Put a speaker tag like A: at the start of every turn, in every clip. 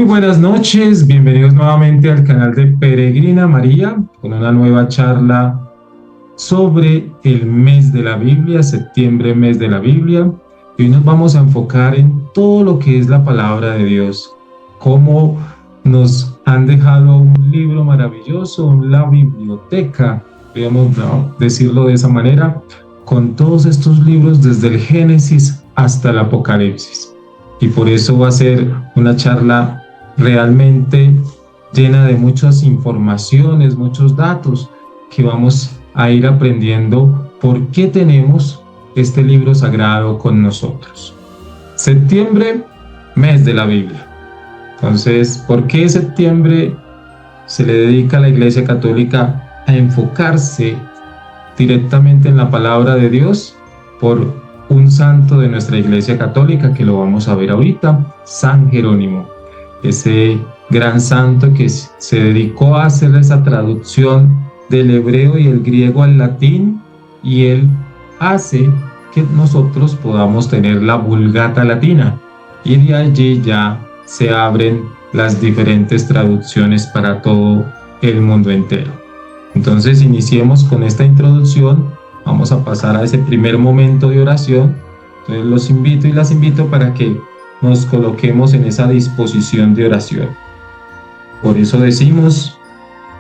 A: Muy buenas noches, bienvenidos nuevamente al canal de Peregrina María con una nueva charla sobre el mes de la Biblia, septiembre, mes de la Biblia. Y hoy nos vamos a enfocar en todo lo que es la palabra de Dios, cómo nos han dejado un libro maravilloso, la biblioteca, podríamos decirlo de esa manera, con todos estos libros desde el Génesis hasta el Apocalipsis. Y por eso va a ser una charla realmente llena de muchas informaciones, muchos datos que vamos a ir aprendiendo por qué tenemos este libro sagrado con nosotros. Septiembre, mes de la Biblia. Entonces, ¿por qué septiembre se le dedica a la Iglesia Católica a enfocarse directamente en la palabra de Dios? Por un santo de nuestra Iglesia Católica que lo vamos a ver ahorita, San Jerónimo, ese gran santo que se dedicó a hacer esa traducción del hebreo y el griego al latín, y él hace que nosotros podamos tener la Vulgata latina, y de allí ya se abren las diferentes traducciones para todo el mundo entero. Entonces iniciemos con esta introducción, vamos a pasar a ese primer momento de oración. Entonces los invito y las invito para que nos coloquemos en esa disposición de oración. Por eso decimos,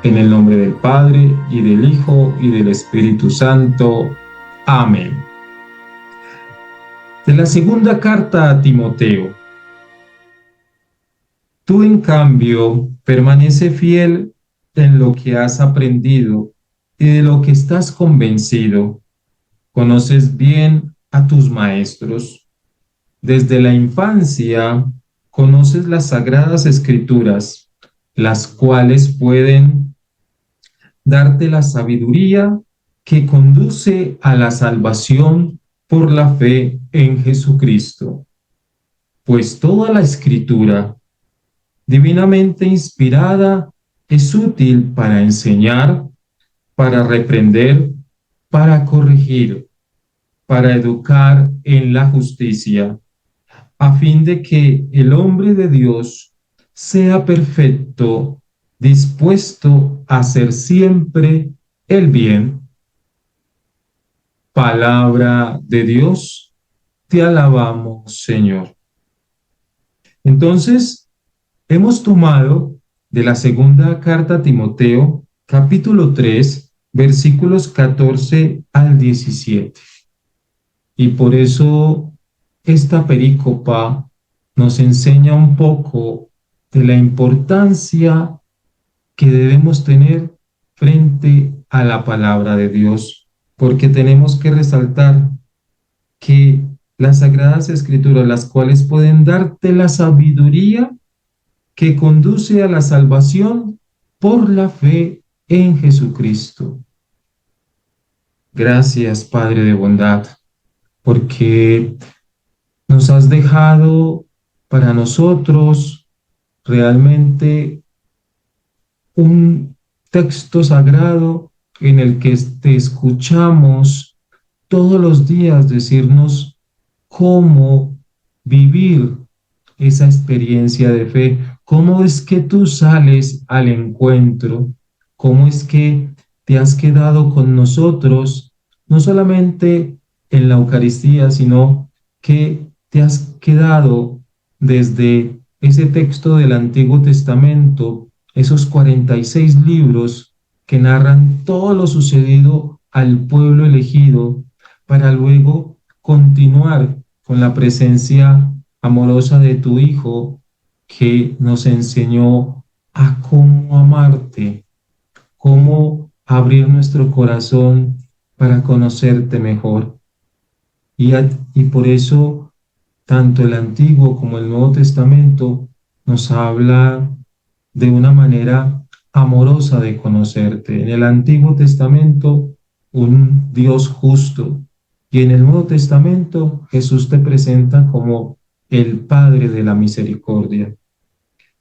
A: en el nombre del Padre, y del Hijo, y del Espíritu Santo. Amén. De la segunda carta a Timoteo. Tú, en cambio, permanece fiel en lo que has aprendido y de lo que estás convencido. Conoces bien a tus maestros. Desde la infancia conoces las sagradas escrituras, las cuales pueden darte la sabiduría que conduce a la salvación por la fe en Jesucristo. Pues toda la escritura, divinamente inspirada, es útil para enseñar, para reprender, para corregir, para educar en la justicia, a fin de que el hombre de Dios sea perfecto, dispuesto a hacer siempre el bien. Palabra de Dios, te alabamos, Señor. Entonces, hemos tomado de la segunda carta a Timoteo, capítulo 3, versículos 14 al 17. Y por eso esta perícopa nos enseña un poco de la importancia que debemos tener frente a la palabra de Dios, porque tenemos que resaltar que las sagradas escrituras, las cuales pueden darte la sabiduría que conduce a la salvación por la fe en Jesucristo. Gracias, Padre de bondad, porque nos has dejado para nosotros realmente un texto sagrado en el que te escuchamos todos los días decirnos cómo vivir esa experiencia de fe, cómo es que tú sales al encuentro, cómo es que te has quedado con nosotros, no solamente en la Eucaristía, sino que te has quedado desde ese texto del Antiguo Testamento, esos 46 libros que narran todo lo sucedido al pueblo elegido, para luego continuar con la presencia amorosa de tu Hijo, que nos enseñó a cómo amarte, cómo abrir nuestro corazón para conocerte mejor. Y por eso, tanto el Antiguo como el Nuevo Testamento nos habla de una manera amorosa de conocerte. En el Antiguo Testamento, un Dios justo, y en el Nuevo Testamento, Jesús te presenta como el Padre de la misericordia.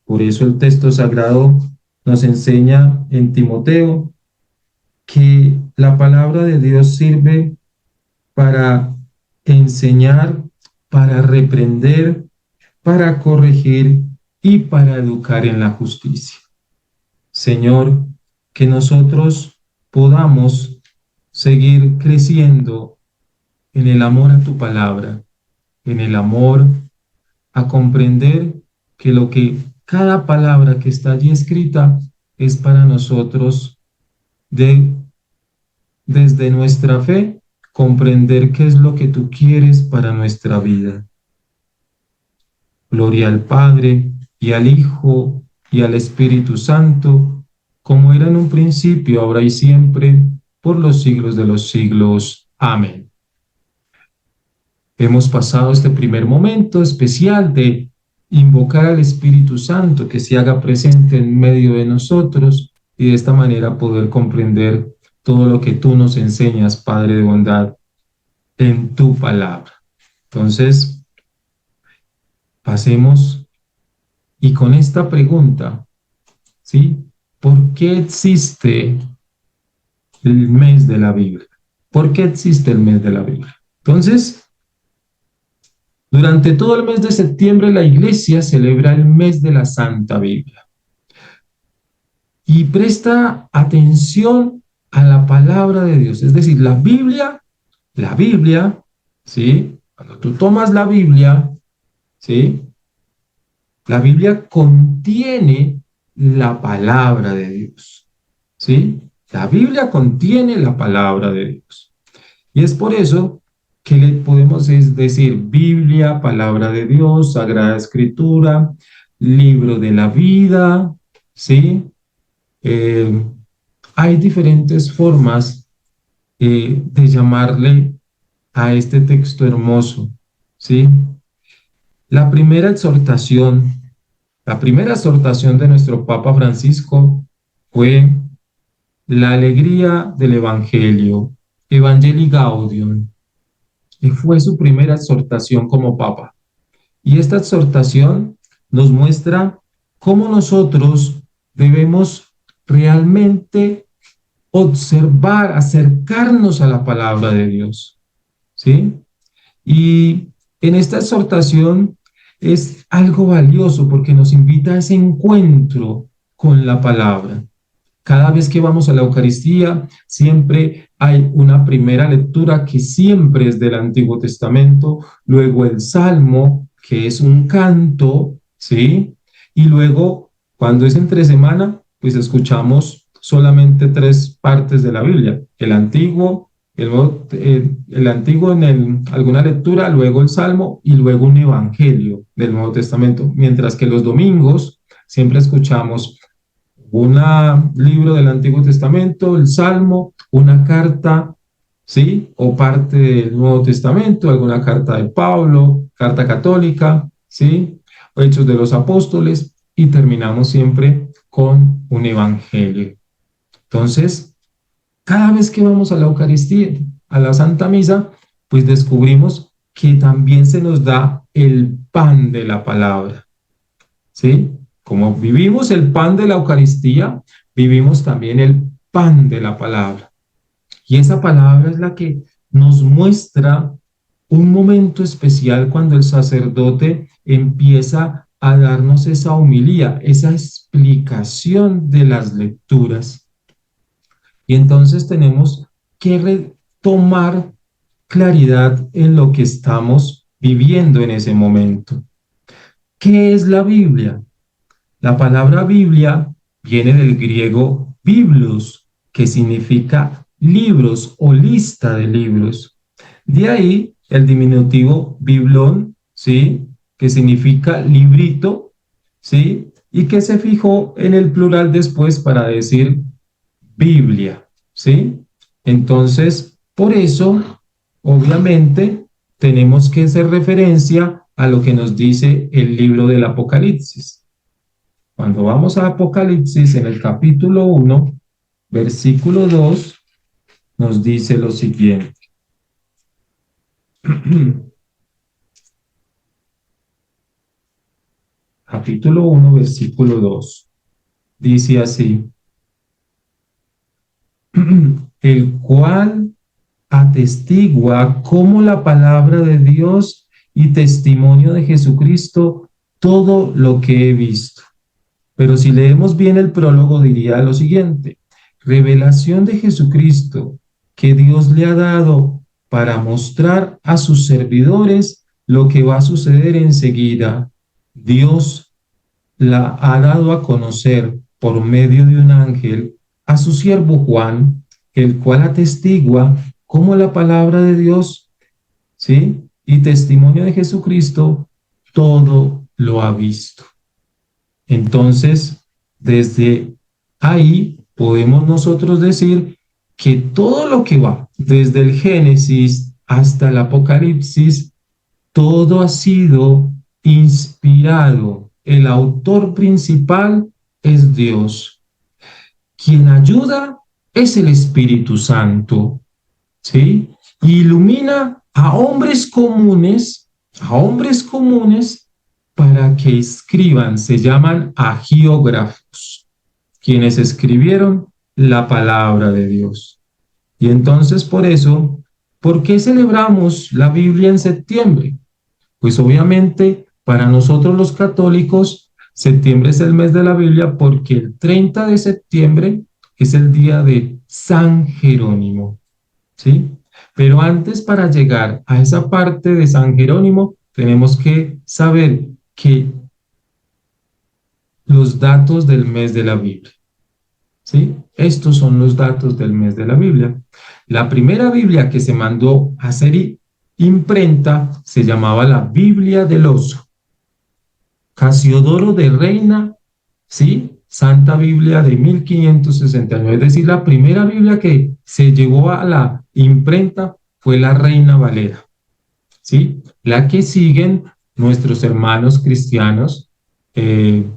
A: Por eso el texto sagrado nos enseña en Timoteo que la palabra de Dios sirve para enseñar, para reprender, para corregir y para educar en la justicia. Señor, que nosotros podamos seguir creciendo en el amor a tu palabra, en el amor a comprender que lo que cada palabra que está allí escrita es para nosotros de, desde nuestra fe, comprender qué es lo que tú quieres para nuestra vida. Gloria al Padre y al Hijo y al Espíritu Santo, como era en un principio, ahora y siempre, por los siglos de los siglos. Amén. Hemos pasado este primer momento especial de invocar al Espíritu Santo que se haga presente en medio de nosotros y de esta manera poder comprender todo lo que tú nos enseñas, Padre de bondad, en tu palabra. Entonces, pasemos y con esta pregunta, ¿sí? ¿Por qué existe el mes de la Biblia? ¿Por qué existe el mes de la Biblia? Entonces, durante todo el mes de septiembre la Iglesia celebra el mes de la Santa Biblia y presta atención a la palabra de Dios. Es decir, la Biblia, ¿sí? Cuando tú tomas la Biblia, ¿sí? La Biblia contiene la palabra de Dios, ¿sí? La Biblia contiene la palabra de Dios. Y es por eso que le podemos decir Biblia, palabra de Dios, Sagrada Escritura, libro de la vida, ¿sí? Eh, Hay diferentes formas de llamarle a este texto hermoso, ¿sí? La primera exhortación, la primera exhortación de nuestro Papa Francisco fue la alegría del Evangelio, Evangelii Gaudium, y fue su primera exhortación como Papa. Y esta exhortación nos muestra cómo nosotros debemos realmente observar, acercarnos a la palabra de Dios, ¿sí? Y en esta exhortación es algo valioso porque nos invita a ese encuentro con la palabra. Cada vez que vamos a la Eucaristía, siempre hay una primera lectura que siempre es del Antiguo Testamento, luego el Salmo, que es un canto, ¿sí? Y luego, cuando es entre semana, pues escuchamos solamente tres partes de la Biblia, el Antiguo, el Antiguo en alguna lectura, luego el Salmo y luego un Evangelio del Nuevo Testamento, mientras que los domingos siempre escuchamos un libro del Antiguo Testamento, el Salmo, una carta, ¿sí? O parte del Nuevo Testamento, alguna carta de Pablo, carta católica, ¿sí? O Hechos de los Apóstoles, y terminamos siempre con un evangelio. Entonces, cada vez que vamos a la Eucaristía, a la Santa Misa, pues descubrimos que también se nos da el pan de la palabra, ¿sí? Como vivimos el pan de la Eucaristía, vivimos también el pan de la palabra. Y esa palabra es la que nos muestra un momento especial cuando el sacerdote empieza a darnos esa homilía, esa explicación de las lecturas. Y entonces tenemos que retomar claridad en lo que estamos viviendo en ese momento. ¿Qué es la Biblia? La palabra Biblia viene del griego biblos, que significa libros o lista de libros. De ahí el diminutivo biblón, ¿sí? Que significa librito, ¿sí? Y que se fijó en el plural después para decir Biblia, ¿sí? Entonces, por eso, obviamente, tenemos que hacer referencia a lo que nos dice el libro del Apocalipsis. Cuando vamos a Apocalipsis, en el capítulo 1, versículo 2, nos dice lo siguiente. Capítulo 1, versículo 2. Dice así, el cual atestigua cómo la palabra de Dios y testimonio de Jesucristo todo lo que he visto. Pero si leemos bien el prólogo, diría lo siguiente: revelación de Jesucristo que Dios le ha dado para mostrar a sus servidores lo que va a suceder enseguida. Dios la ha dado a conocer por medio de un ángel a su siervo Juan, el cual atestigua cómo la palabra de Dios, ¿sí? Y testimonio de Jesucristo, todo lo ha visto. Entonces, desde ahí podemos nosotros decir que todo lo que va desde el Génesis hasta el Apocalipsis, todo ha sido inspirado. El autor principal es Dios. Quien ayuda es el Espíritu Santo, ¿sí? Ilumina a hombres comunes para que escriban. Se llaman agiógrafos, quienes escribieron la palabra de Dios. Y entonces por eso, ¿por qué celebramos la Biblia en septiembre? Pues obviamente para nosotros los católicos, septiembre es el mes de la Biblia porque el 30 de septiembre es el día de San Jerónimo, ¿sí? Pero antes, para llegar a esa parte de San Jerónimo, tenemos que saber que los datos del mes de la Biblia, ¿sí? Estos son los datos del mes de la Biblia. La primera Biblia que se mandó a hacer imprenta se llamaba la Biblia del Oso. Casiodoro de Reina, ¿sí? Santa Biblia de 1569, es decir, la primera Biblia que se llevó a la imprenta fue la Reina Valera, ¿sí? La que siguen nuestros hermanos cristianos que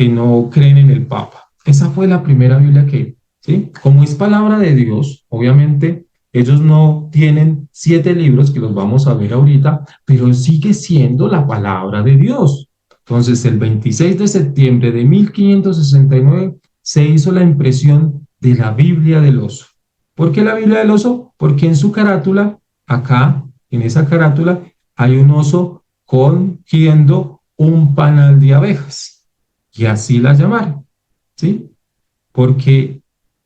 A: no creen en el Papa. Esa fue la primera Biblia que, ¿sí? Como es palabra de Dios, obviamente ellos no tienen 7 libros que los vamos a ver ahorita, pero sigue siendo la palabra de Dios. Entonces, el 26 de septiembre de 1569 se hizo la impresión de la Biblia del Oso. ¿Por qué la Biblia del Oso? Porque en su carátula, acá, en esa carátula, hay un oso cogiendo un panal de abejas. Y así la llamaron, ¿sí? Porque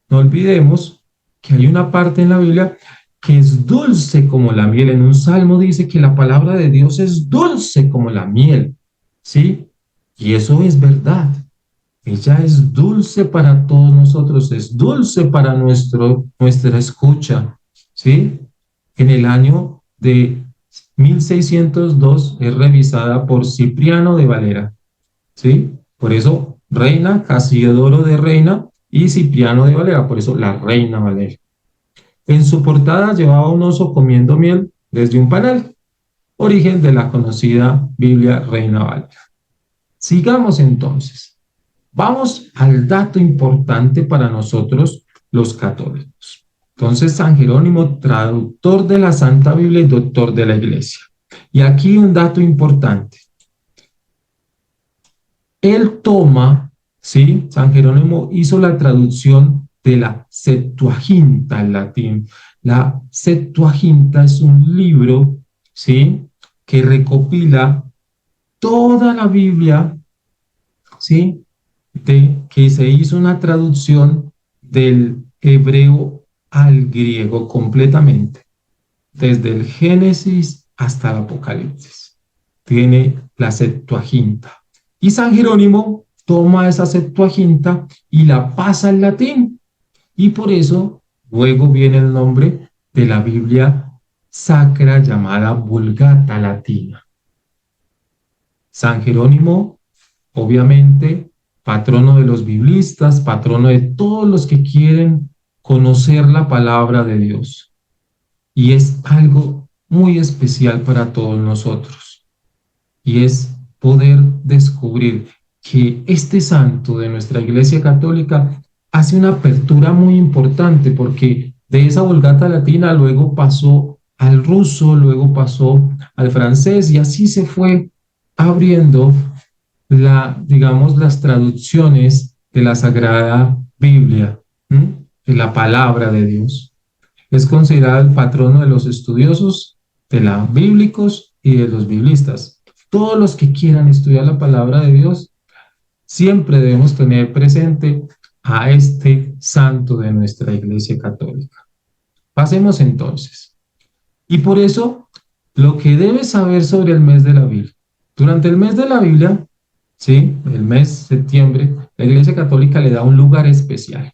A: no olvidemos que hay una parte en la Biblia que es dulce como la miel. En un salmo dice que la palabra de Dios es dulce como la miel, ¿sí? Y eso es verdad. Ella es dulce para todos nosotros, es dulce para nuestra escucha, ¿sí? En el año de 1602 es revisada por Cipriano de Valera, ¿sí? Por eso, Reina, Casiodoro de Reina y Cipriano de Valera, por eso la Reina Valera. En su portada llevaba un oso comiendo miel desde un panal, origen de la conocida Biblia Reina Valera. Sigamos entonces. Vamos al dato importante para nosotros los católicos. Entonces, San Jerónimo, traductor de la Santa Biblia y doctor de la Iglesia. Y aquí un dato importante. Él toma, ¿sí? San Jerónimo hizo la traducción de la Septuaginta en latín. La Septuaginta es un libro, ¿sí? Que recopila toda la Biblia, ¿sí? De que se hizo una traducción del hebreo al griego completamente, desde el Génesis hasta el Apocalipsis. Tiene la Septuaginta. Y San Jerónimo toma esa Septuaginta y la pasa al latín. Y por eso luego viene el nombre de la Biblia sacra llamada Vulgata Latina. San Jerónimo, obviamente, patrono de los biblistas, patrono de todos los que quieren conocer la palabra de Dios. Y es algo muy especial para todos nosotros. Y es poder descubrir que este santo de nuestra Iglesia Católica hace una apertura muy importante, porque de esa Vulgata Latina luego pasó al ruso, luego pasó al francés, y así se fue abriendo digamos, las traducciones de la Sagrada Biblia, de la palabra de Dios. Es considerado el patrono de los estudiosos, de los bíblicos y de los biblistas. todos los que quieran estudiar la palabra de Dios, siempre debemos tener presente a este santo de nuestra Iglesia Católica. Pasemos entonces. Y por eso, lo que debes saber sobre el mes de la Biblia. Durante el mes de la Biblia, ¿sí? El mes septiembre, la Iglesia Católica le da un lugar especial.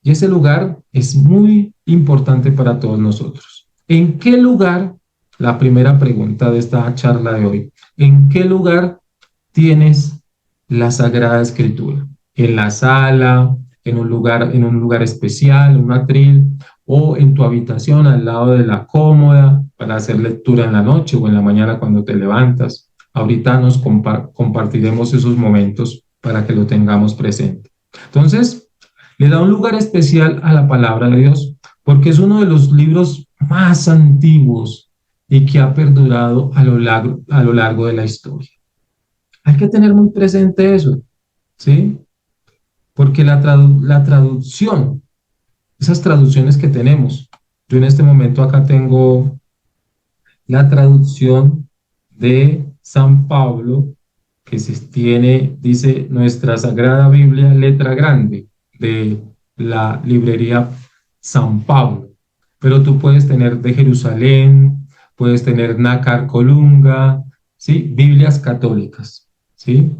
A: Y ese lugar es muy importante para todos nosotros. ¿En qué lugar? La primera pregunta de esta charla de hoy. ¿En qué lugar tienes la Sagrada Escritura? ¿En la sala, en un lugar especial, un atril, o en tu habitación al lado de la cómoda para hacer lectura en la noche o en la mañana cuando te levantas? Ahorita nos compartiremos esos momentos para que lo tengamos presente. Entonces, le da un lugar especial a la palabra de Dios porque es uno de los libros más antiguos y que ha perdurado a lo largo de la historia. Hay que tener muy presente eso, ¿sí? Porque la traducción, esas traducciones que tenemos, yo en este momento acá tengo la traducción de San Pablo, que se tiene, dice nuestra Sagrada Biblia, letra grande, de la librería San Pablo. Pero tú puedes tener de Jerusalén, puedes tener Nácar Colunga, ¿sí? Biblias católicas, ¿sí?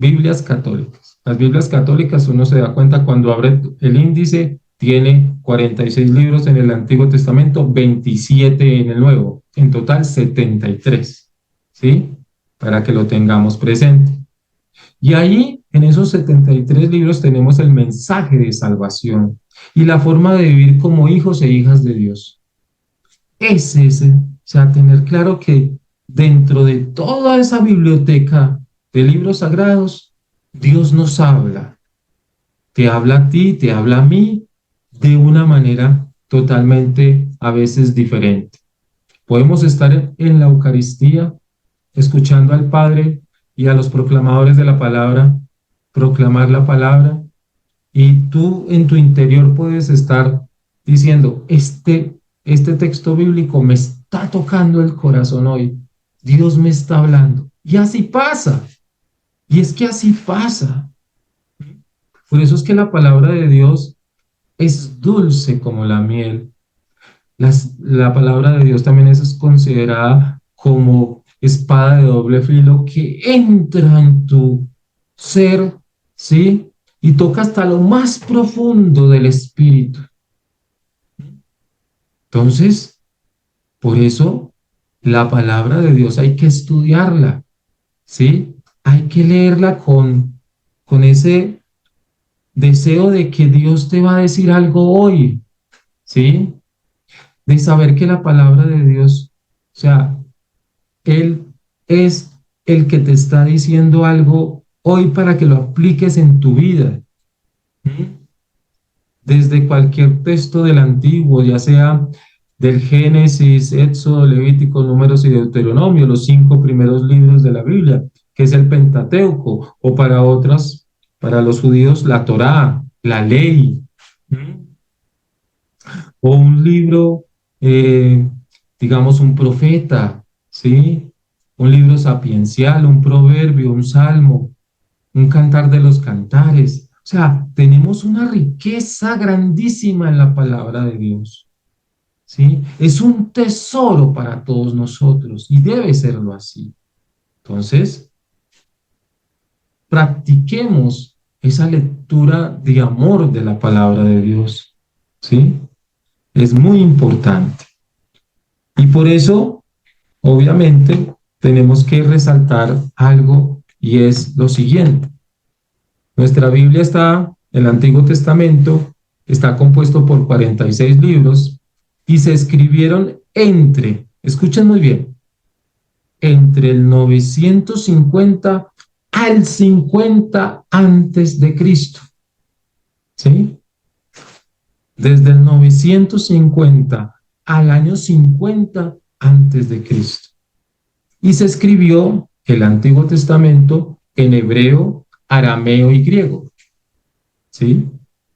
A: Biblias católicas. Las Biblias católicas uno se da cuenta cuando abre el índice, tiene 46 libros en el Antiguo Testamento, 27 en el Nuevo, en total 73, ¿sí? Para que lo tengamos presente. Y ahí, en esos 73 libros, tenemos el mensaje de salvación y la forma de vivir como hijos e hijas de Dios. Es ese, o sea, tener claro que dentro de toda esa biblioteca de libros sagrados, Dios nos habla, te habla a ti, te habla a mí, de una manera totalmente a veces diferente. Podemos estar en la Eucaristía, escuchando al Padre y a los proclamadores de la palabra, proclamar la palabra, y tú en tu interior puedes estar diciendo, este texto bíblico me está tocando el corazón hoy, Dios me está hablando. Y así pasa, y es que así pasa. Por eso es que la palabra de Dios es dulce como la miel. La palabra de Dios también es considerada como espada de doble filo que entra en tu ser, ¿sí? Y toca hasta lo más profundo del espíritu. Entonces, por eso la palabra de Dios hay que estudiarla, ¿sí? Hay que leerla con ese deseo de que Dios te va a decir algo hoy, ¿sí? De saber que la palabra de Dios, o sea, Él es el que te está diciendo algo hoy para que lo apliques en tu vida. ¿Mm? Desde cualquier texto del Antiguo, ya sea del Génesis, Éxodo, Levítico, Números y Deuteronomio, los 5 primeros libros de la Biblia, que es el Pentateuco, o para otras, para los judíos, la Torá, la ley. ¿Mm? O un libro, digamos, un profeta, ¿sí? Un libro sapiencial, un proverbio, un salmo, un cantar de los cantares. O sea, tenemos una riqueza grandísima en la palabra de Dios, ¿sí? Es un tesoro para todos nosotros y debe serlo así. Entonces, practiquemos esa lectura de amor de la palabra de Dios, ¿sí? Es muy importante. Y por eso, obviamente, tenemos que resaltar algo y es lo siguiente. Nuestra Biblia está, el Antiguo Testamento, está compuesto por 46 libros y se escribieron escuchen muy bien, entre el 950 al 50 antes de Cristo. ¿Sí? Desde el 950 al año 50 antes de Cristo. Y se escribió el Antiguo Testamento en hebreo, arameo y griego. ¿Sí?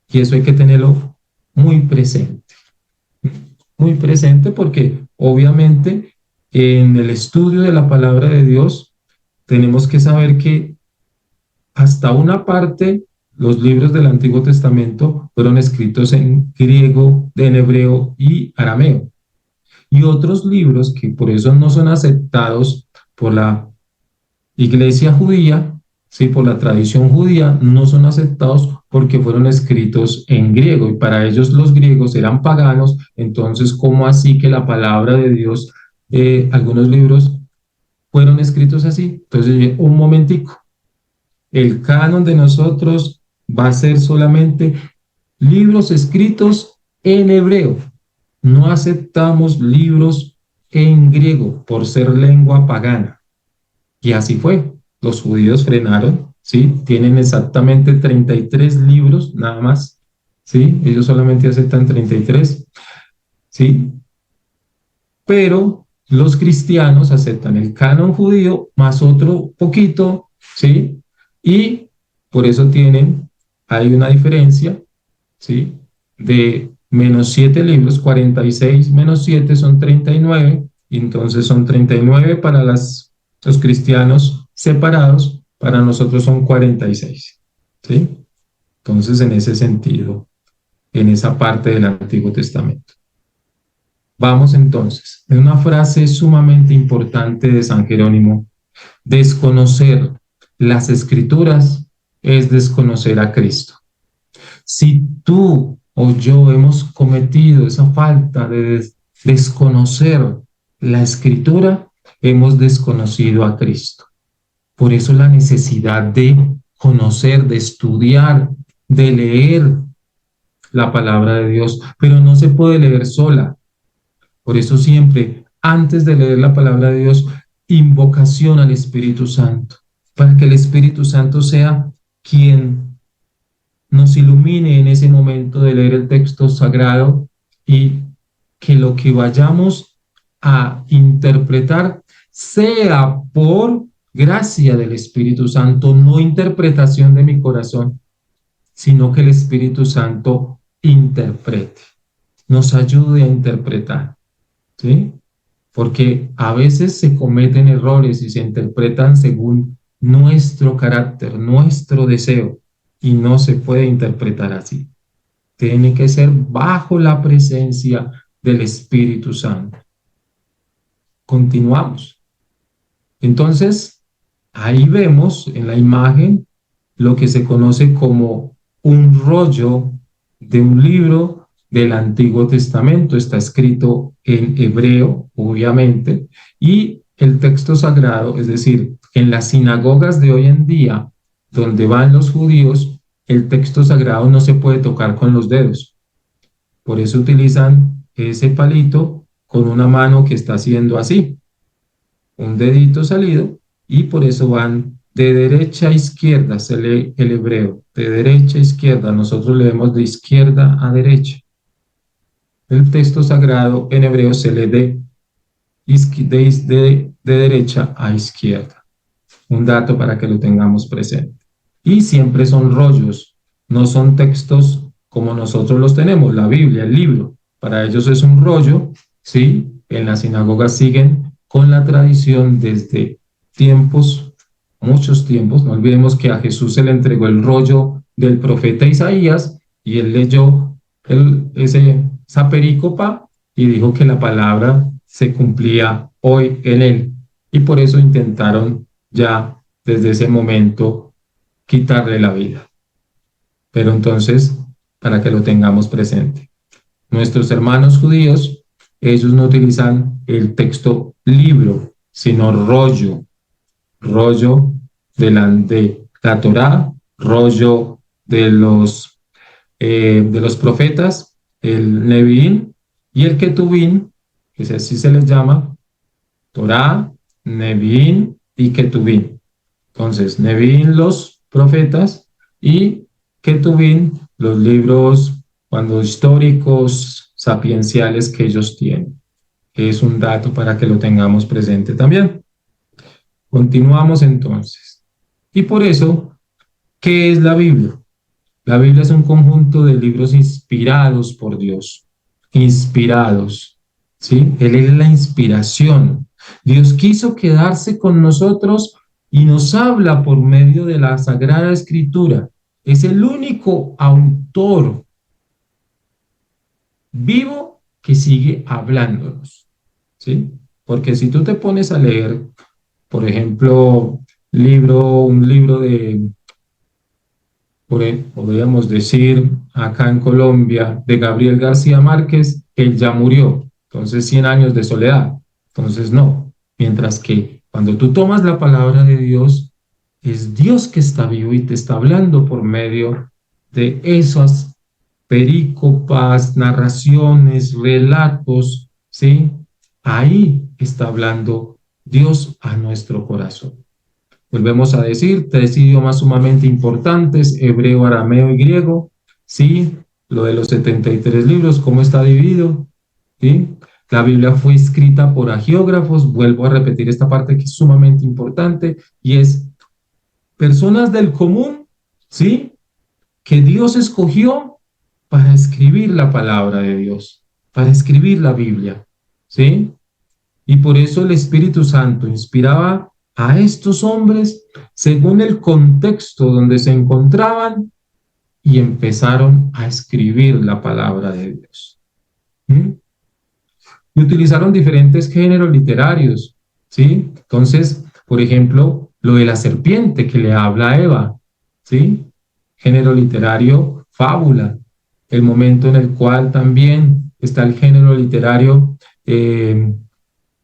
A: Y eso hay que tenerlo muy presente. Muy presente porque obviamente en el estudio de la palabra de Dios, tenemos que saber que hasta una parte los libros del Antiguo Testamento fueron escritos en griego, en hebreo y arameo. Y otros libros que por eso no son aceptados por la iglesia judía, ¿sí? Por la tradición judía, no son aceptados porque fueron escritos en griego y para ellos los griegos eran paganos. Entonces, ¿cómo así que la palabra de Dios, algunos libros fueron escritos así? Entonces, un momentico, el canon de nosotros va a ser solamente libros escritos en hebreo. No aceptamos libros en griego por ser lengua pagana. Y así fue. Los judíos frenaron, ¿sí? Tienen exactamente 33 libros nada más, ¿sí? Ellos solamente aceptan 33, ¿sí? Pero los cristianos aceptan el canon judío más otro poquito, ¿sí? Y por eso hay una diferencia, ¿sí? De menos 7 libros, 46 menos 7 son 39, y entonces son 39 para los cristianos separados, para nosotros son 46, ¿sí? Entonces, en ese sentido, en esa parte del Antiguo Testamento. Vamos entonces, en una frase sumamente importante de San Jerónimo: desconocer las Escrituras es desconocer a Cristo. Si tú o yo hemos cometido esa falta de desconocer la Escritura, hemos desconocido a Cristo. Por eso la necesidad de conocer, de estudiar, de leer la palabra de Dios, pero no se puede leer sola. Por eso siempre, antes de leer la palabra de Dios, invocación al Espíritu Santo, para que el Espíritu Santo sea quien nos ilumine en ese momento de leer el texto sagrado y que lo que vayamos a interpretar sea por gracia del Espíritu Santo, no interpretación de mi corazón, sino que el Espíritu Santo interprete, nos ayude a interpretar, ¿sí? Porque a veces se cometen errores y se interpretan según nuestro carácter, nuestro deseo, y no se puede interpretar así. Tiene que ser bajo la presencia del Espíritu Santo. Continuamos. Entonces, ahí vemos en la imagen lo que se conoce como un rollo de un libro del Antiguo Testamento. Está escrito en hebreo, obviamente, y el texto sagrado, es decir, en las sinagogas de hoy en día, donde van los judíos, el texto sagrado no se puede tocar con los dedos. Por eso utilizan ese palito con una mano que está haciendo así, un dedito salido, y por eso van de derecha a izquierda, se lee el hebreo, de derecha a izquierda, nosotros leemos de izquierda a derecha. El texto sagrado en hebreo se lee de derecha a izquierda. Un dato para que lo tengamos presente. Y siempre son rollos, no son textos como nosotros los tenemos, la Biblia, el libro. Para ellos es un rollo, ¿sí? En la sinagoga siguen con la tradición desde tiempos, muchos tiempos. No olvidemos que a Jesús se le entregó el rollo del profeta Isaías y él leyó esa perícopa y dijo que la palabra se cumplía hoy en él. Y por eso intentaron ya desde ese momento quitarle la vida. Pero entonces, para que lo tengamos presente, nuestros hermanos judíos, ellos no utilizan el texto libro, sino rollo de la Torá, rollo de los profetas, el Neviín y el Ketubín, que así se les llama, Torá, Neviín y Ketubín. Entonces, Neviín los profetas y Ketubín los libros cuando históricos, sapienciales que ellos tienen. Es un dato para que lo tengamos presente también. Continuamos entonces. Y por eso, ¿qué es la Biblia? La Biblia es un conjunto de libros inspirados por Dios, inspirados, ¿sí? Él es la inspiración. Dios quiso quedarse con nosotros y nos habla por medio de la Sagrada Escritura. Es el único autor vivo que sigue hablándonos, ¿sí? Porque si tú te pones a leer, por ejemplo, un libro de, podríamos decir, acá en Colombia, de Gabriel García Márquez, él ya murió, entonces 100 años de soledad, entonces no, mientras que cuando tú tomas la palabra de Dios, es Dios que está vivo y te está hablando por medio de esas perícopas, narraciones, relatos, ¿sí? Ahí está hablando Dios a nuestro corazón. Volvemos a decir, tres idiomas sumamente importantes, hebreo, arameo y griego, ¿sí? Lo de los 73 libros, ¿cómo está dividido? ¿Sí? La Biblia fue escrita por agiógrafos, vuelvo a repetir esta parte que es sumamente importante, y es personas del común, ¿sí? Que Dios escogió para escribir la palabra de Dios, para escribir la Biblia, ¿sí? Y por eso el Espíritu Santo inspiraba a estos hombres según el contexto donde se encontraban y empezaron a escribir la palabra de Dios. ¿Mm? Y utilizaron diferentes géneros literarios, ¿sí? Entonces, por ejemplo, lo de la serpiente que le habla a Eva, ¿sí? Género literario, fábula, el momento en el cual también está el género literario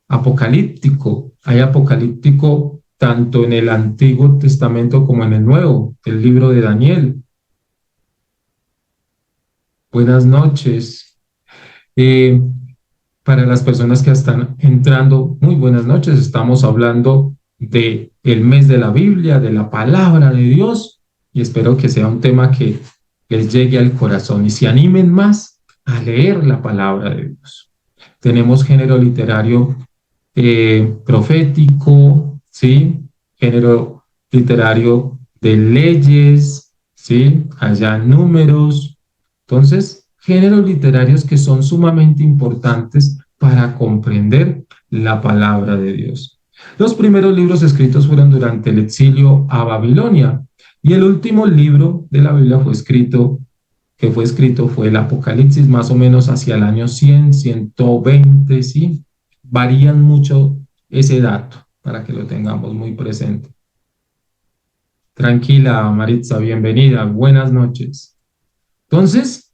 A: apocalíptico. Hay apocalíptico tanto en el Antiguo Testamento como en el Nuevo, el libro de Daniel. Buenas noches. Eh, para las personas que están entrando, muy buenas noches. Estamos hablando de el mes de la Biblia, de la palabra de Dios, y espero que sea un tema que les llegue al corazón y se animen más a leer la palabra de Dios. Tenemos género literario profético, ¿sí? Género literario de leyes, ¿sí? Allá números. Entonces, géneros literarios que son sumamente importantes para comprender la palabra de Dios. Los primeros libros escritos fueron durante el exilio a Babilonia y el último libro de la Biblia fue escrito fue el Apocalipsis, más o menos hacia el año 100, 120, ¿sí? Varían mucho ese dato para que lo tengamos muy presente. Tranquila, Maritza, bienvenida, buenas noches. Entonces,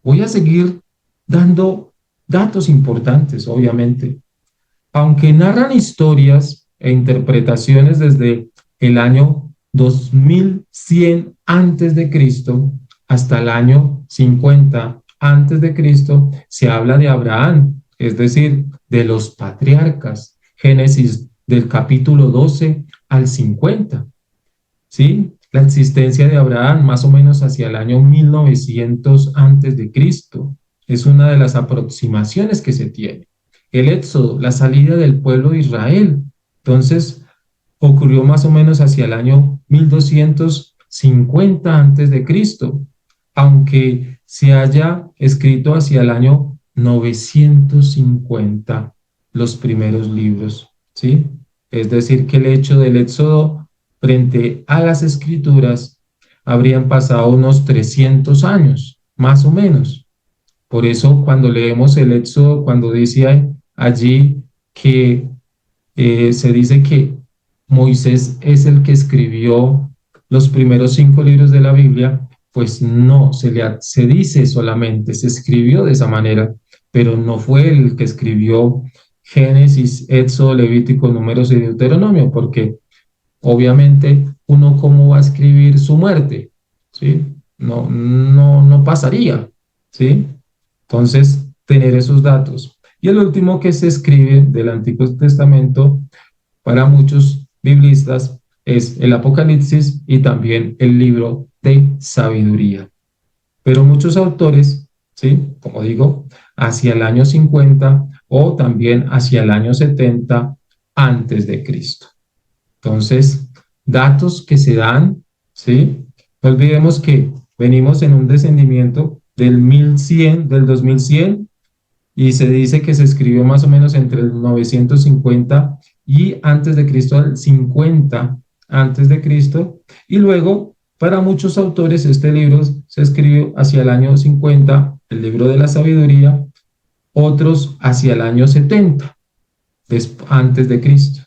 A: voy a seguir dando datos importantes, obviamente. Aunque narran historias e interpretaciones desde el año 2100 antes de Cristo hasta el año 50 antes de Cristo, se habla de Abraham, es decir, de los patriarcas. Génesis del capítulo 12 al 50. ¿Sí? La existencia de Abraham más o menos hacia el año 1900 antes de Cristo es una de las aproximaciones que se tiene. El éxodo, la salida del pueblo de Israel, entonces ocurrió más o menos hacia el año 1250 antes de Cristo, aunque se haya escrito hacia el año 950 los primeros libros, ¿sí? Es decir, que el hecho del éxodo frente a las escrituras habrían pasado unos 300 años, más o menos. Por eso cuando leemos el Éxodo, cuando dice allí que se dice que Moisés es el que escribió los primeros 5 libros de la Biblia, pues no, se dice solamente, se escribió de esa manera, pero no fue el que escribió Génesis, Éxodo, Levítico, Números y Deuteronomio, porque obviamente uno cómo va a escribir su muerte, ¿sí? No pasaría, ¿sí? Entonces, tener esos datos. Y el último que se escribe del Antiguo Testamento para muchos biblistas es el Apocalipsis y también el libro de sabiduría. Pero muchos autores, ¿sí? Como digo, hacia el año 50 o también hacia el año 70 antes de Cristo. Entonces, datos que se dan, ¿sí? No olvidemos que venimos en un descendimiento del 1100, del 2100, y se dice que se escribió más o menos entre el 950 y antes de Cristo, al 50 antes de Cristo, y luego para muchos autores este libro se escribió hacia el año 50, el libro de la sabiduría, otros hacia el año 70 antes de Cristo.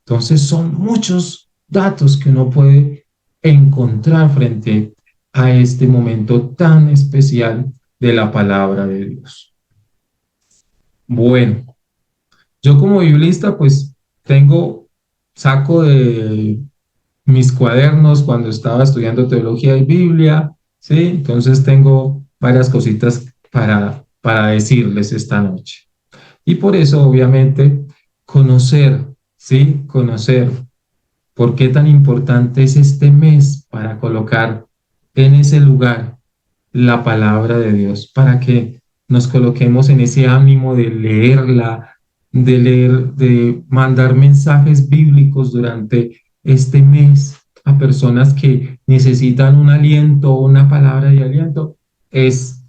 A: Entonces son muchos datos que uno puede encontrar frente a este momento tan especial de la palabra de Dios. Bueno, yo como biblista pues saco de mis cuadernos cuando estaba estudiando teología y Biblia, ¿sí? Entonces tengo varias cositas para decirles esta noche. Y por eso, obviamente, conocer, ¿sí? Conocer por qué tan importante es este mes para colocar en ese lugar la palabra de Dios, para que nos coloquemos en ese ánimo de leerla, de mandar mensajes bíblicos durante este mes a personas que necesitan un aliento, una palabra de aliento. Es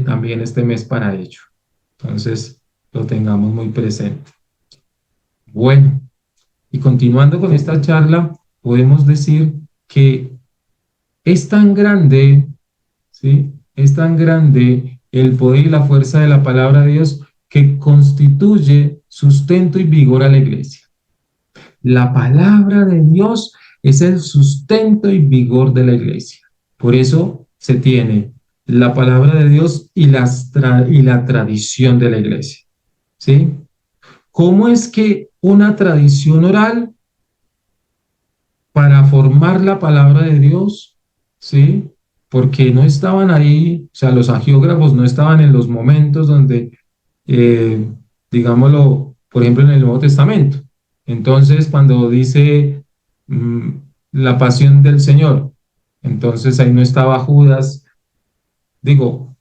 A: también este mes para ello. Entonces, lo tengamos muy presente. Bueno, y continuando con esta charla, podemos decir que es tan grande, ¿sí? Es tan grande el poder y la fuerza de la palabra de Dios que constituye sustento y vigor a la iglesia. La palabra de Dios es el sustento y vigor de la iglesia. Por eso se tiene la palabra de Dios y la tradición de la iglesia, ¿sí? ¿Cómo es que una tradición oral para formar la palabra de Dios, ¿sí? Porque no estaban ahí, o sea, los agiógrafos no estaban en los momentos donde, eh, digámoslo, por ejemplo, en el Nuevo Testamento. Entonces, cuando dice mm, la pasión del Señor, entonces ahí no estaba Judas, digo,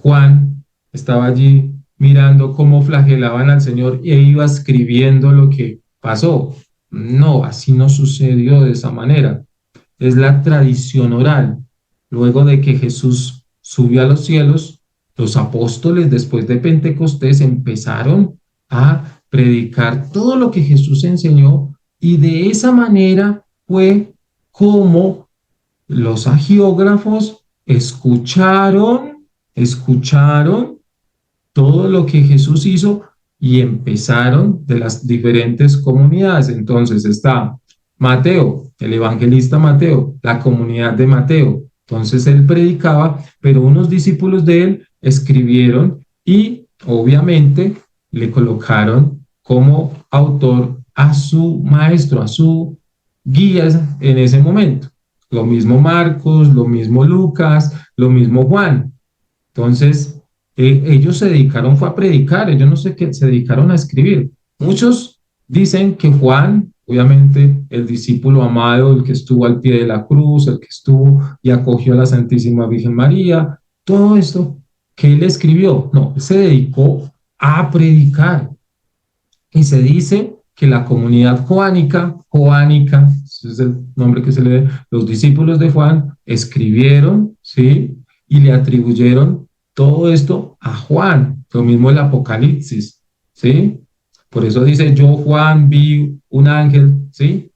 A: Juan estaba allí mirando cómo flagelaban al Señor e iba escribiendo lo que pasó. No, así no sucedió de esa manera. Es la tradición oral. Luego de que Jesús subió a los cielos, los apóstoles después de Pentecostés empezaron a predicar todo lo que Jesús enseñó y de esa manera fue como los agiógrafos escucharon todo lo que Jesús hizo y empezaron de las diferentes comunidades. Entonces está Mateo, el evangelista Mateo, la comunidad de Mateo. Entonces él predicaba, pero unos discípulos de él escribieron y obviamente le colocaron como autor a su maestro, a su guía en ese momento. Lo mismo Marcos, lo mismo Lucas, lo mismo Juan. Entonces, ellos se dedicaron fue a predicar, ellos no sé qué, se dedicaron a escribir. Muchos dicen que Juan, obviamente el discípulo amado, el que estuvo al pie de la cruz, el que estuvo y acogió a la Santísima Virgen María, todo esto que él escribió, no, él se dedicó a predicar. Y se dice que la comunidad joánica, ese es el nombre que se le da, los discípulos de Juan escribieron, ¿sí? Y le atribuyeron todo esto a Juan, lo mismo el Apocalipsis, ¿sí? Por eso dice, yo Juan vi un ángel, ¿sí?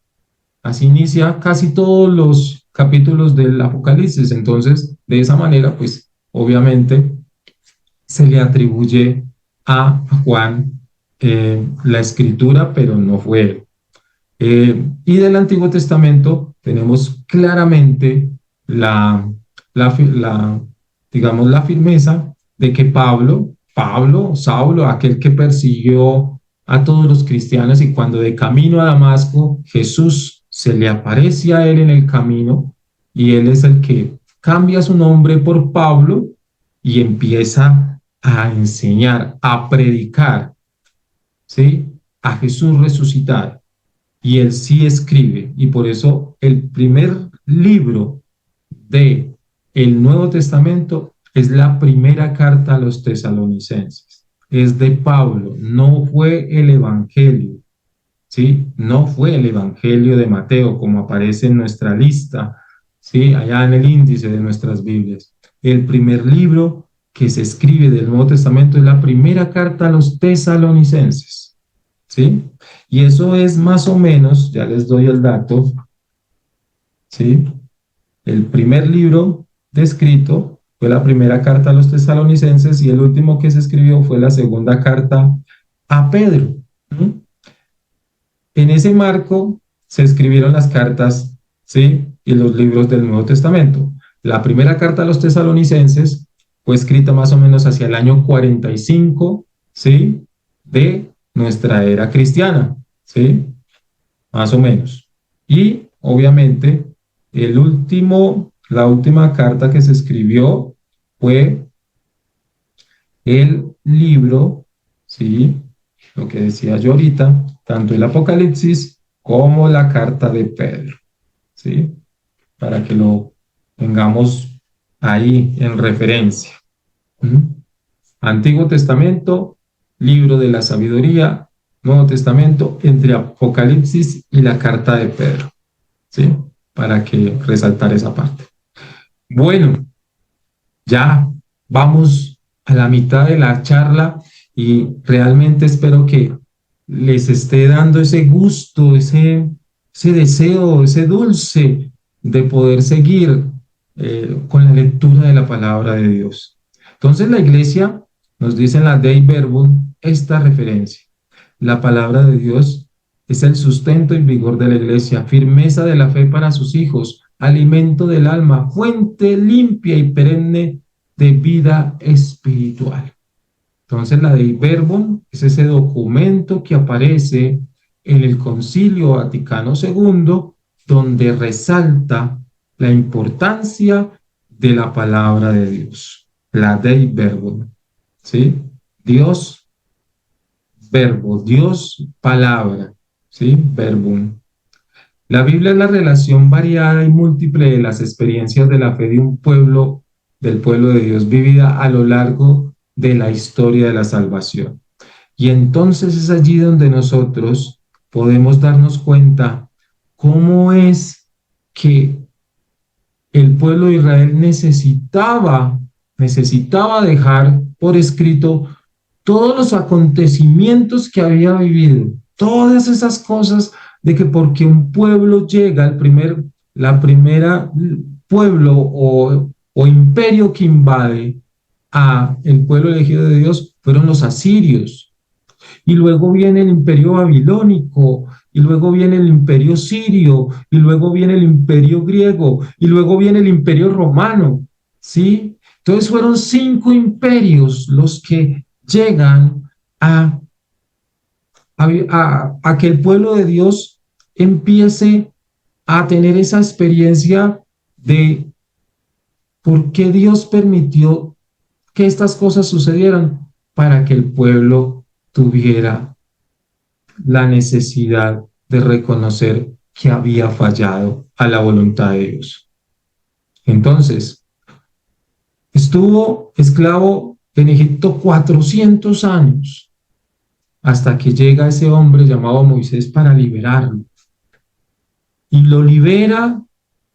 A: Así inicia casi todos los capítulos del Apocalipsis. Entonces, de esa manera, pues, obviamente, se le atribuye a Juan la escritura, pero no fue él. Y del Antiguo Testamento tenemos claramente la, digamos, la firmeza de que Saulo, aquel que persiguió a todos los cristianos y cuando de camino a Damasco, Jesús se le aparece a él en el camino y él es el que cambia su nombre por Pablo y empieza a enseñar, a predicar, ¿sí? A Jesús resucitado. Y él sí escribe, y por eso el primer libro de el Nuevo Testamento es la primera carta a los tesalonicenses. Es de Pablo, no fue el Evangelio, ¿sí? No fue el Evangelio de Mateo, como aparece en nuestra lista, ¿sí? Allá en el índice de nuestras Biblias. El primer libro que se escribe del Nuevo Testamento es la primera carta a los tesalonicenses, ¿sí? Y eso es más o menos, ya les doy el dato, ¿sí? El primer libro descrito fue la primera carta a los tesalonicenses y el último que se escribió fue la segunda carta a Pedro. ¿Sí? En ese marco se escribieron las cartas, ¿sí? Y los libros del Nuevo Testamento. La primera carta a los tesalonicenses fue escrita más o menos hacia el año 45, ¿sí? De nuestra era cristiana, ¿sí? Más o menos. Y obviamente la última carta que se escribió fue el libro, ¿sí? Lo que decía yo ahorita, tanto el Apocalipsis como la carta de Pedro, ¿sí? Para que lo tengamos ahí en referencia. ¿Mm? Antiguo Testamento, libro de la sabiduría, Nuevo Testamento, entre Apocalipsis y la carta de Pedro, ¿sí? Para que resaltar esa parte. Bueno, ya vamos a la mitad de la charla y realmente espero que les esté dando ese gusto, ese deseo, ese dulce de poder seguir con la lectura de la palabra de Dios. Entonces la iglesia nos dice en la Dei Verbum esta referencia. La palabra de Dios es el sustento y vigor de la iglesia, firmeza de la fe para sus hijos, alimento del alma, fuente limpia y perenne de vida espiritual. Entonces la Dei Verbum es ese documento que aparece en el Concilio Vaticano II, donde resalta la importancia de la palabra de Dios, la Dei Verbum, ¿sí? Dios, verbo, Dios, palabra, ¿sí? Verbum. La Biblia es la relación variada y múltiple de las experiencias de la fe de un pueblo, del pueblo de Dios, vivida a lo largo de la historia de la salvación. Y entonces es allí donde nosotros podemos darnos cuenta cómo es que el pueblo de Israel necesitaba dejar por escrito todos los acontecimientos que había vivido, todas esas cosas de que porque un pueblo llega, la primera pueblo o imperio que invade a el pueblo elegido de Dios fueron los asirios. Y luego viene el imperio babilónico, y luego viene el imperio sirio, y luego viene el imperio griego, y luego viene el imperio romano, ¿sí? Entonces fueron 5 imperios los que llegan a que el pueblo de Dios empiece a tener esa experiencia de por qué Dios permitió que estas cosas sucedieran para que el pueblo tuviera la necesidad de reconocer que había fallado a la voluntad de Dios. Entonces, estuvo esclavo en Egipto 400 años hasta que llega ese hombre llamado Moisés para liberarlo. Y lo libera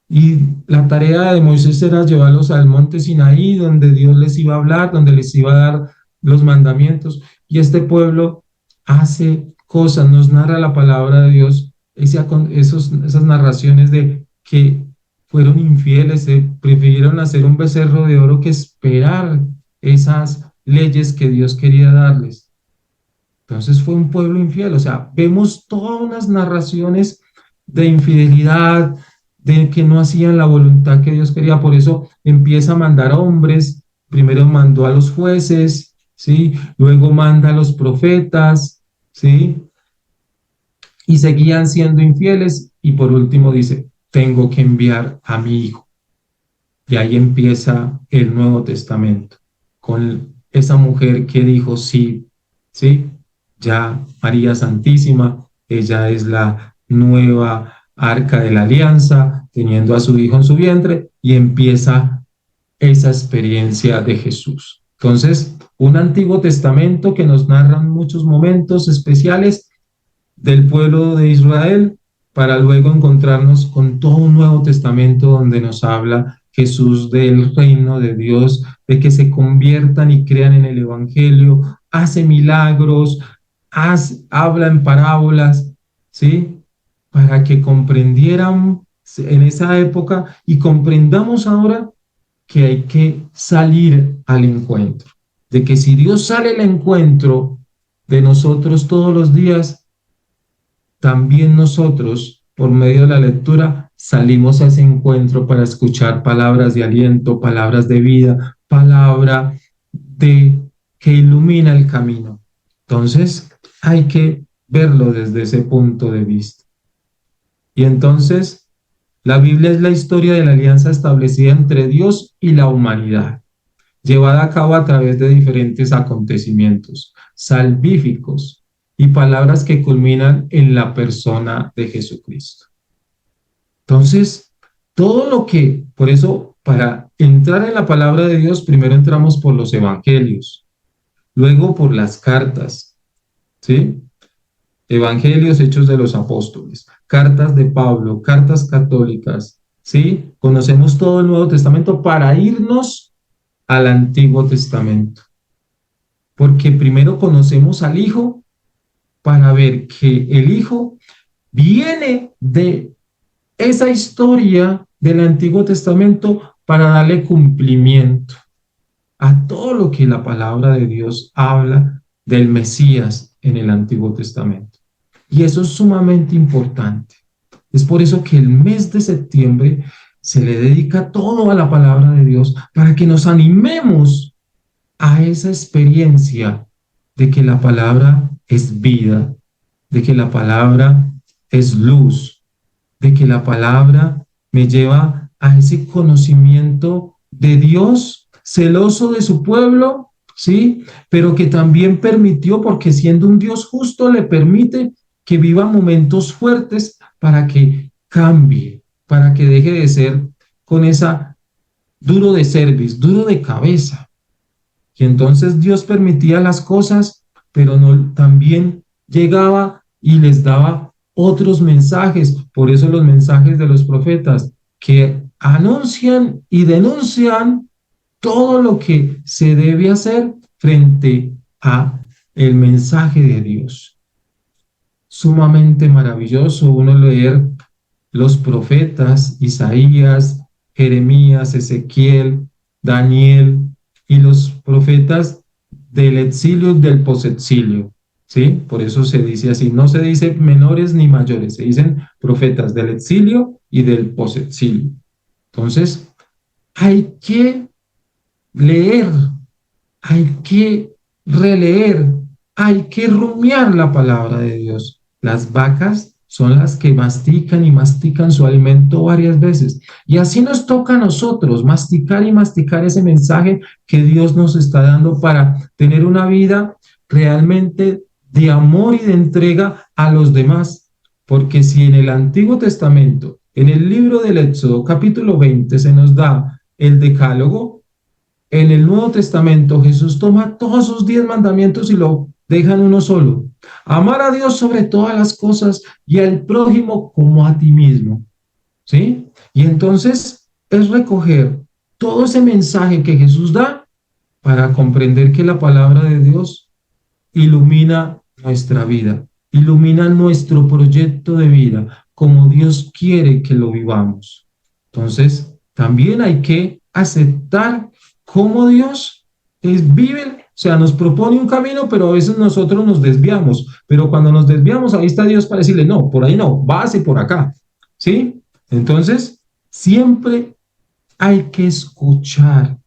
A: y la tarea de Moisés era llevarlos al monte Sinaí, donde Dios les iba a hablar, donde les iba a dar los mandamientos. Y este pueblo hace cosas, nos narra la palabra de Dios, esas narraciones de que fueron infieles, prefirieron hacer un becerro de oro que esperar esas leyes que Dios quería darles. Entonces fue un pueblo infiel, o sea, vemos todas unas narraciones de infidelidad, de que no hacían la voluntad que Dios quería, por eso empieza a mandar hombres, primero mandó a los jueces, ¿sí? Luego manda a los profetas, ¿sí? Y seguían siendo infieles y por último dice, tengo que enviar a mi hijo. Y ahí empieza el Nuevo Testamento, con esa mujer que dijo sí, ¿sí? Ya María Santísima, ella es la nueva arca de la alianza, teniendo a su hijo en su vientre, y empieza esa experiencia de Jesús. Entonces, un Antiguo Testamento que nos narra muchos momentos especiales del pueblo de Israel, para luego encontrarnos con todo un Nuevo Testamento donde nos habla Jesús del reino de Dios, de que se conviertan y crean en el Evangelio, hace milagros, habla en parábolas, ¿sí? Para que comprendieran en esa época y comprendamos ahora que hay que salir al encuentro, de que si Dios sale al encuentro de nosotros todos los días, también nosotros, por medio de la lectura, salimos a ese encuentro para escuchar palabras de aliento, palabras de vida, palabra de que ilumina el camino. Entonces, hay que verlo desde ese punto de vista. Y entonces, la Biblia es la historia de la alianza establecida entre Dios y la humanidad, llevada a cabo a través de diferentes acontecimientos salvíficos y palabras que culminan en la persona de Jesucristo. Entonces, todo lo que, por eso, para entrar en la palabra de Dios, primero entramos por los evangelios, luego por las cartas, ¿sí? Evangelios, Hechos de los Apóstoles, cartas de Pablo, cartas católicas, ¿sí? Conocemos todo el Nuevo Testamento para irnos al Antiguo Testamento, porque primero conocemos al Hijo para ver que el Hijo viene de esa historia del Antiguo Testamento para darle cumplimiento a todo lo que la palabra de Dios habla del Mesías en el Antiguo Testamento. Y eso es sumamente importante. Es por eso que el mes de septiembre se le dedica todo a la palabra de Dios para que nos animemos a esa experiencia de que la palabra es vida, de que la palabra es luz, de que la palabra me lleva a ese conocimiento de Dios, celoso de su pueblo, ¿sí? Pero que también permitió, porque siendo un Dios justo, le permite que viva momentos fuertes para que cambie, para que deje de ser con esa duro de cerviz, duro de cabeza. Y entonces Dios permitía las cosas, pero no, también llegaba y les daba otros mensajes. Por eso los mensajes de los profetas que anuncian y denuncian todo lo que se debe hacer frente a el mensaje de Dios. Sumamente maravilloso uno leer los profetas, Isaías, Jeremías, Ezequiel, Daniel y los profetas del exilio y del posexilio, ¿sí? Por eso se dice así, no se dice menores ni mayores, se dicen profetas del exilio y del posexilio. Entonces, hay que leer, hay que releer, hay que rumiar la palabra de Dios. Las vacas son las que mastican y mastican su alimento varias veces. Y así nos toca a nosotros masticar y masticar ese mensaje que Dios nos está dando para tener una vida realmente de amor y de entrega a los demás. Porque si en el Antiguo Testamento, en el libro del Éxodo, capítulo 20, se nos da el decálogo, en el Nuevo Testamento Jesús toma todos sus 10 mandamientos y lo deja en uno solo. Amar a Dios sobre todas las cosas y al prójimo como a ti mismo. ¿Sí? Y entonces es recoger todo ese mensaje que Jesús da para comprender que la palabra de Dios ilumina nuestra vida, ilumina nuestro proyecto de vida, como Dios quiere que lo vivamos. Entonces, también hay que aceptar cómo Dios vive, o sea, nos propone un camino, pero a veces nosotros nos desviamos. Pero cuando nos desviamos, ahí está Dios para decirle, no, por ahí no, váyase por acá. ¿Sí? Entonces, siempre hay que escuchar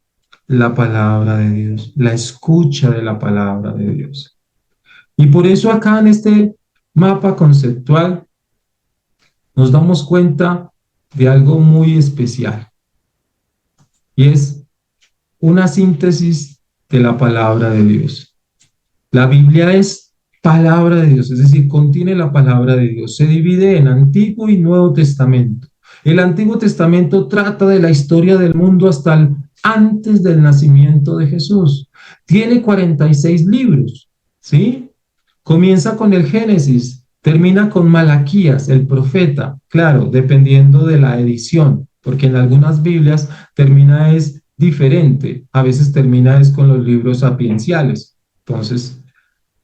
A: la palabra de Dios, la escucha de la palabra de Dios. Y por eso acá en este mapa conceptual nos damos cuenta de algo muy especial. Y es una síntesis de la palabra de Dios. La Biblia es palabra de Dios, es decir, contiene la palabra de Dios. Se divide en Antiguo y Nuevo Testamento. El Antiguo Testamento trata de la historia del mundo hasta antes del nacimiento de Jesús. Tiene 46 libros, ¿sí? Comienza con el Génesis, termina con Malaquías, el profeta, claro, dependiendo de la edición, porque en algunas Biblias termina es diferente, a veces termina es con los libros sapienciales. Entonces,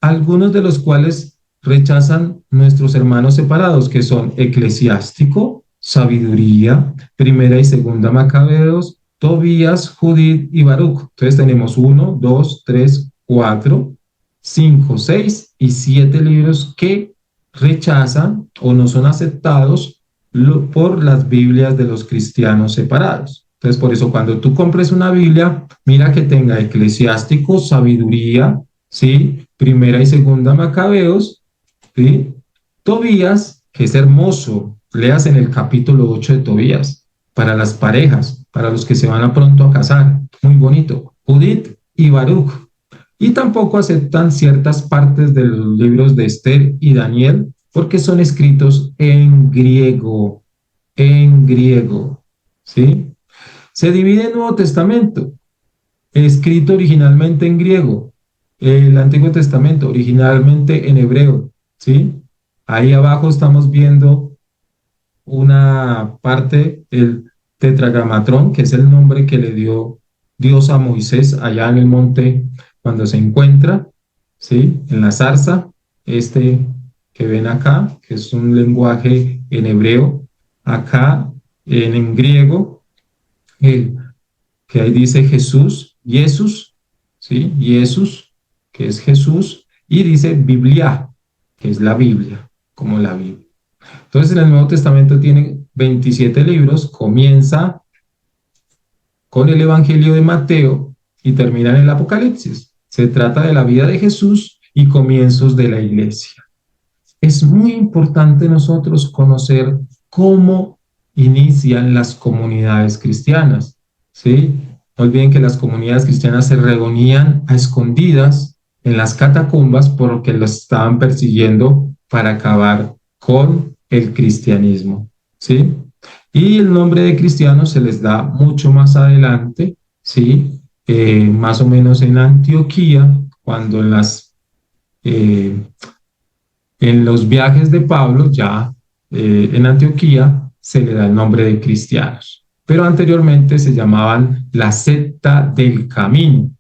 A: algunos de los cuales rechazan nuestros hermanos separados, que son Eclesiástico, Sabiduría, Primera y Segunda Macabeos, Tobías, Judith y Baruch. Entonces tenemos 1, 2, 3, 4, 5, 6 y 7 libros que rechazan o no son aceptados por las Biblias de los cristianos separados. Entonces, por eso cuando tú compres una Biblia, mira que tenga Eclesiástico, Sabiduría, ¿sí? Primera y Segunda Macabeos, ¿sí? Tobías, que es hermoso, leas en el capítulo 8 de Tobías, para las parejas, para los que se van a pronto a casar, muy bonito. Judith y Baruch. Y tampoco aceptan ciertas partes de los libros de Esther y Daniel, porque son escritos en griego, ¿sí? Se divide el Nuevo Testamento, escrito originalmente en griego, el Antiguo Testamento originalmente en hebreo, ¿sí? Ahí abajo estamos viendo una parte del tetragramatrón, que es el nombre que le dio Dios a Moisés allá en el monte cuando se encuentra, ¿sí? En la zarza, este que ven acá, que es un lenguaje en hebreo, acá en griego, el que ahí dice Jesús, Jesús, ¿sí? Jesús, que es Jesús, y dice Biblia, que es la Biblia, como la Biblia. Entonces, en el Nuevo Testamento tiene 27 libros, comienza con el Evangelio de Mateo y termina en el Apocalipsis. Se trata de la vida de Jesús y comienzos de la iglesia. Es muy importante nosotros conocer cómo inician las comunidades cristianas, ¿sí? No olviden que las comunidades cristianas se reunían a escondidas en las catacumbas porque los estaban persiguiendo para acabar con el cristianismo, ¿sí? Y el nombre de cristianos se les da mucho más adelante, ¿sí? Más o menos en Antioquía, cuando eh, en los viajes de Pablo, ya en Antioquía, se le da el nombre de cristianos. Pero anteriormente se llamaban la secta del camino.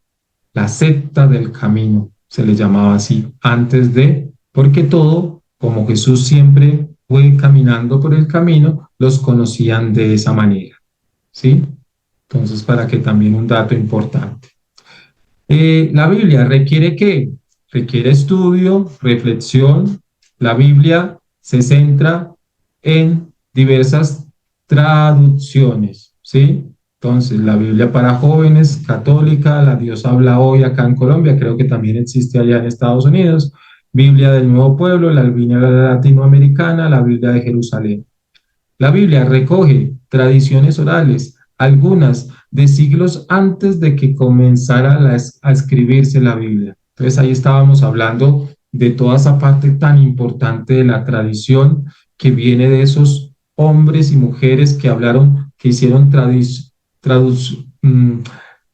A: La secta del camino se le llamaba así antes de, porque todo, como Jesús siempre fue caminando por el camino, los conocían de esa manera. ¿Sí? Entonces, para que también un dato importante. La Biblia requiere ¿qué? Requiere estudio, reflexión. La Biblia se centra en diversas traducciones, ¿sí? Entonces, la Biblia para jóvenes, católica, la Dios habla hoy acá en Colombia, creo que también existe allá en Estados Unidos, Biblia del Nuevo Pueblo, la Biblia latinoamericana, la Biblia de Jerusalén. La Biblia recoge tradiciones orales, algunas de siglos antes de que comenzara a escribirse la Biblia. Entonces ahí estábamos hablando de toda esa parte tan importante de la tradición que viene de esos hombres y mujeres que hablaron, que hicieron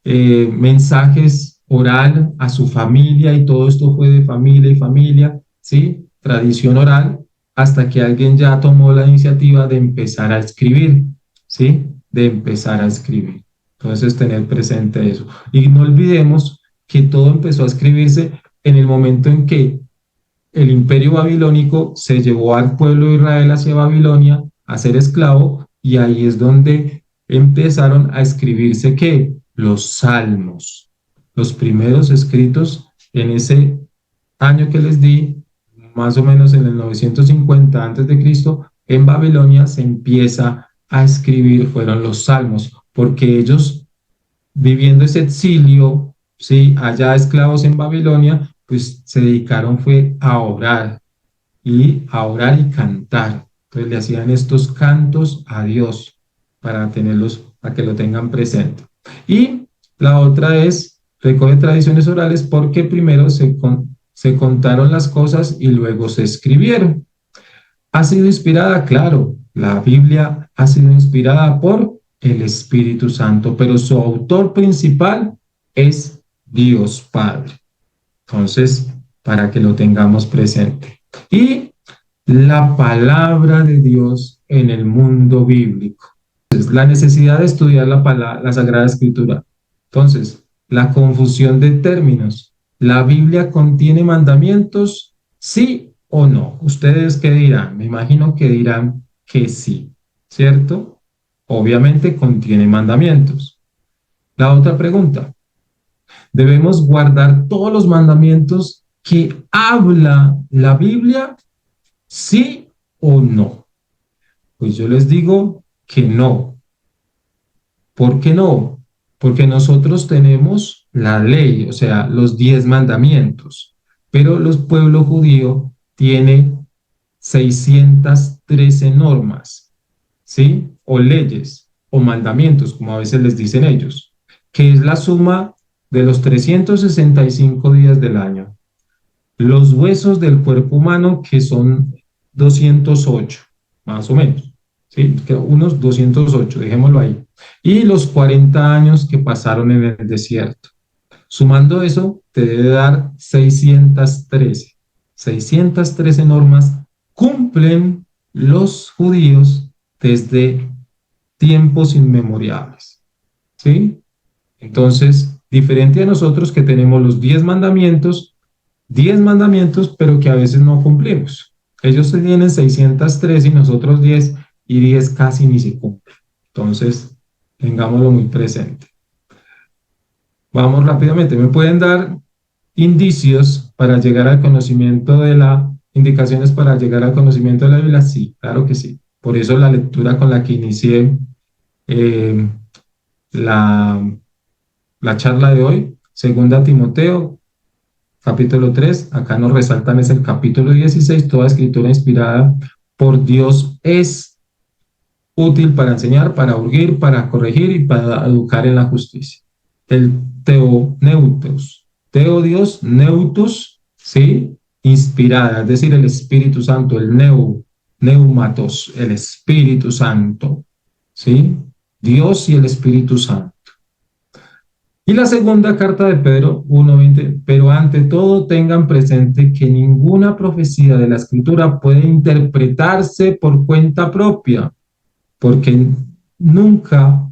A: mensajes oral a su familia y todo esto fue de familia y familia, ¿sí? Tradición oral hasta que alguien ya tomó la iniciativa de empezar a escribir, ¿sí? De empezar a escribir. Entonces, tener presente eso. Y no olvidemos que todo empezó a escribirse en el momento en que el imperio babilónico se llevó al pueblo de Israel hacia Babilonia a ser esclavo y ahí es donde empezaron a escribirse ¿qué? Los salmos, los primeros escritos en ese año que les di, más o menos en el 950 antes de Cristo, en Babilonia se empieza a escribir, fueron los salmos, porque ellos viviendo ese exilio, ¿sí? Allá esclavos en Babilonia, pues se dedicaron fue a orar y cantar. Entonces le hacían estos cantos a Dios para tenerlos, para que lo tengan presente. Y la otra es, recoge tradiciones orales porque primero se contaron las cosas y luego se escribieron. ¿Ha sido inspirada? Claro, la Biblia ha sido inspirada por el Espíritu Santo, pero su autor principal es Dios Padre. Entonces, para que lo tengamos presente. Y la palabra de Dios en el mundo bíblico. Entonces, la necesidad de estudiar la Sagrada Escritura. Entonces, la confusión de términos. ¿La Biblia contiene mandamientos? ¿Sí o no? ¿Ustedes qué dirán? Me imagino que dirán que sí, ¿cierto? Obviamente contiene mandamientos. La otra pregunta, ¿debemos guardar todos los mandamientos que habla la Biblia? ¿Sí o no? Pues yo les digo que no. ¿Por qué no? Porque nosotros tenemos la ley, o sea, los 10 mandamientos, pero el pueblo judío tiene 613 normas, ¿sí? O leyes, o mandamientos, como a veces les dicen ellos, que es la suma de los 365 días del año. Los huesos del cuerpo humano, que son 208, más o menos, ¿sí? Unos 208, dejémoslo ahí. Y los 40 años que pasaron en el desierto. Sumando eso, te debe dar 613. 613 normas cumplen los judíos desde tiempos inmemoriales, ¿sí? Entonces, diferente a nosotros que tenemos los 10 mandamientos, pero que a veces no cumplimos. Ellos tienen 603 y nosotros 10, y 10 casi ni se cumplen. Entonces, tengámoslo muy presente. Vamos rápidamente. ¿Me pueden dar indicios para llegar al conocimiento indicaciones para llegar al conocimiento de la Biblia? Sí, claro que sí. Por eso la lectura con la que inicié eh, la, la charla de hoy, segunda Timoteo, capítulo 3, acá nos resaltan es el capítulo 16, toda escritura inspirada por Dios es útil para enseñar, para urgir, para corregir y para educar en la justicia. El teoneutos, teo Dios, neutos, ¿sí? Inspirada, es decir, el Espíritu Santo, el neumatos, el Espíritu Santo, ¿sí? Dios y el Espíritu Santo. Y la segunda carta de Pedro 1:20, pero ante todo tengan presente que ninguna profecía de la Escritura puede interpretarse por cuenta propia, porque nunca,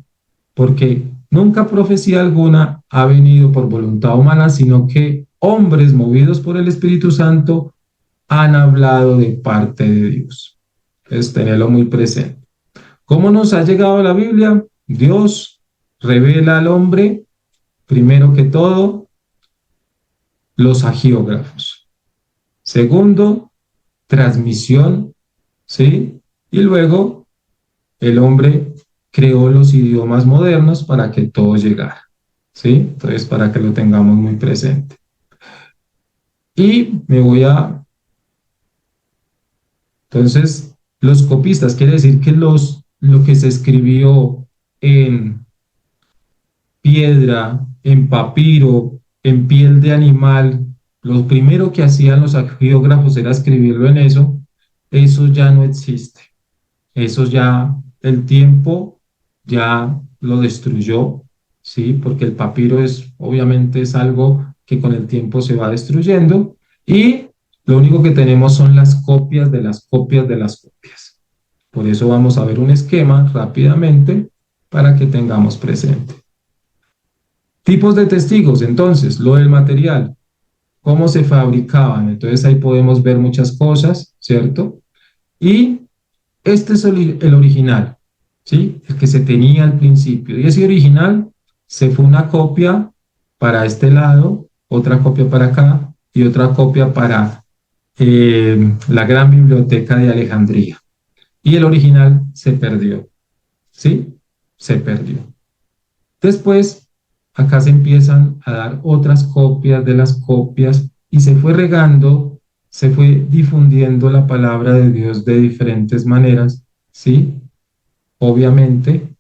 A: porque nunca profecía alguna ha venido por voluntad humana, sino que hombres movidos por el Espíritu Santo han hablado de parte de Dios. Es tenerlo muy presente. ¿Cómo nos ha llegado la Biblia? Dios revela al hombre, primero que todo, los agiógrafos. Segundo, transmisión, ¿sí? Y luego el hombre creó los idiomas modernos para que todo llegara, ¿sí? Entonces, para que lo tengamos muy presente. Y entonces, los copistas, quiere decir que lo que se escribió en piedra, en papiro, en piel de animal, lo primero que hacían los agiógrafos era escribirlo en eso ya no existe. Eso ya el tiempo ya lo destruyó, ¿sí? Porque el papiro obviamente es algo que con el tiempo se va destruyendo y lo único que tenemos son las copias de las copias de las copias. Por eso vamos a ver un esquema rápidamente para que tengamos presente. Tipos de testigos, entonces, lo del material, cómo se fabricaban, entonces ahí podemos ver muchas cosas, ¿cierto? Y este es el original, ¿sí? El que se tenía al principio. Y ese original se fue una copia para este lado, otra copia para acá y otra copia para la gran biblioteca de Alejandría. Y el original se perdió, ¿sí? Se perdió. Después, acá se empiezan a dar otras copias de las copias y se fue regando, se fue difundiendo la palabra de Dios de diferentes maneras, ¿sí? Obviamente,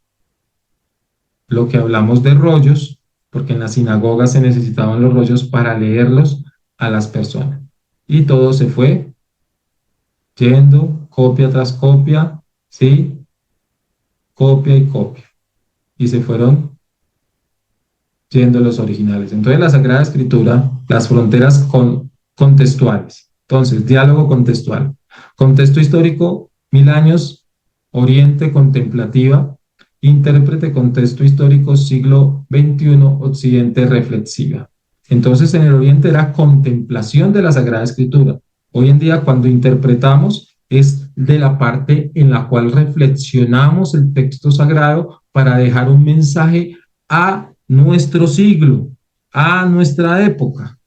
A: lo que hablamos de rollos, porque en la sinagoga se necesitaban los rollos para leerlos a las personas. Y todo se fue yendo, copia tras copia, ¿sí? Copia y copia. Y se fueron yendo los originales. Entonces, la Sagrada Escritura, las fronteras contextuales. Entonces, diálogo contextual. Contexto histórico, 1000 años, Oriente contemplativa, intérprete, contexto histórico, siglo XXI, Occidente, reflexiva. Entonces, en el Oriente era contemplación de la Sagrada Escritura. Hoy en día, cuando interpretamos, es de la parte en la cual reflexionamos el texto sagrado para dejar un mensaje a nuestro siglo, a nuestra época,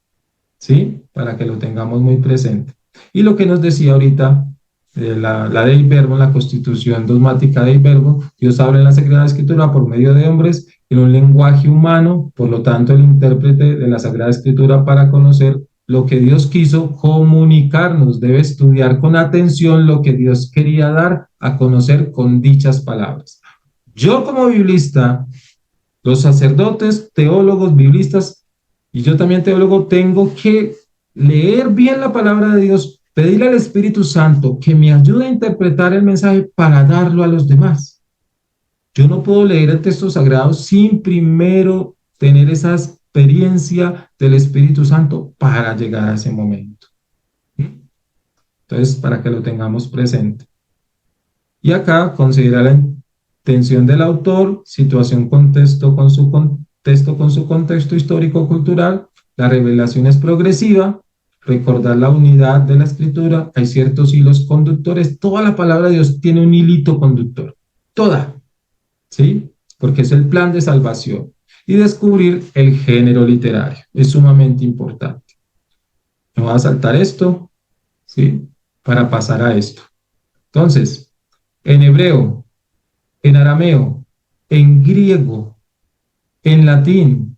A: ¿sí? Para que lo tengamos muy presente. Y lo que nos decía ahorita la Dei Verbum, la constitución dogmática Dei Verbum, Dios habla en la Sagrada Escritura por medio de hombres en un lenguaje humano, por lo tanto el intérprete de la Sagrada Escritura para conocer lo que Dios quiso comunicarnos debe estudiar con atención lo que Dios quería dar a conocer con dichas palabras. Yo como biblista, los sacerdotes, teólogos, biblistas y yo también teólogo tengo que leer bien la palabra de Dios, pedirle al Espíritu Santo que me ayude a interpretar el mensaje para darlo a los demás. Yo no puedo leer el texto sagrado sin primero tener esa experiencia del Espíritu Santo para llegar a ese momento. Entonces, para que lo tengamos presente. Y acá considera la intención del autor, situación, contexto con su contexto histórico-cultural. La revelación es progresiva, recordar la unidad de la escritura, hay ciertos hilos conductores, toda la palabra de Dios tiene un hilito conductor, toda, ¿sí? Porque es el plan de salvación. Y descubrir el género literario, es sumamente importante. Me voy a saltar esto, ¿sí? Para pasar a esto. Entonces, en hebreo, en arameo, en griego, en latín,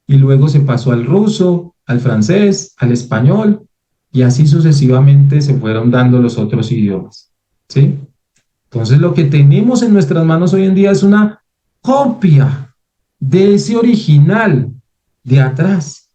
A: y luego se pasó al ruso, al francés, al español, y así sucesivamente se fueron dando los otros idiomas, ¿sí? Entonces lo que tenemos en nuestras manos hoy en día es una copia de ese original de atrás,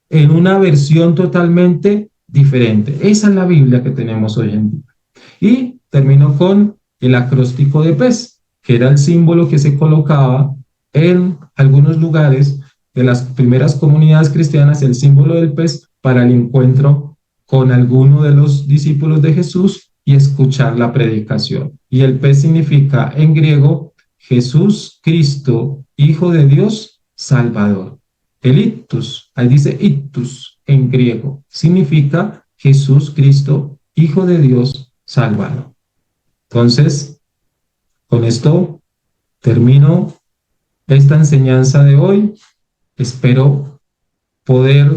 A: en una versión totalmente diferente. Esa es la Biblia que tenemos hoy en día. Y termino con el acróstico de pez, que era el símbolo que se colocaba en algunos lugares de las primeras comunidades cristianas, el símbolo del pez para el encuentro con alguno de los discípulos de Jesús y escuchar la predicación. Y el pez significa en griego Jesús Cristo, Hijo de Dios, Salvador. El ictus, ahí dice ictus en griego, significa Jesús Cristo, Hijo de Dios, Salvador. Entonces, con esto termino esta enseñanza de hoy. Espero poder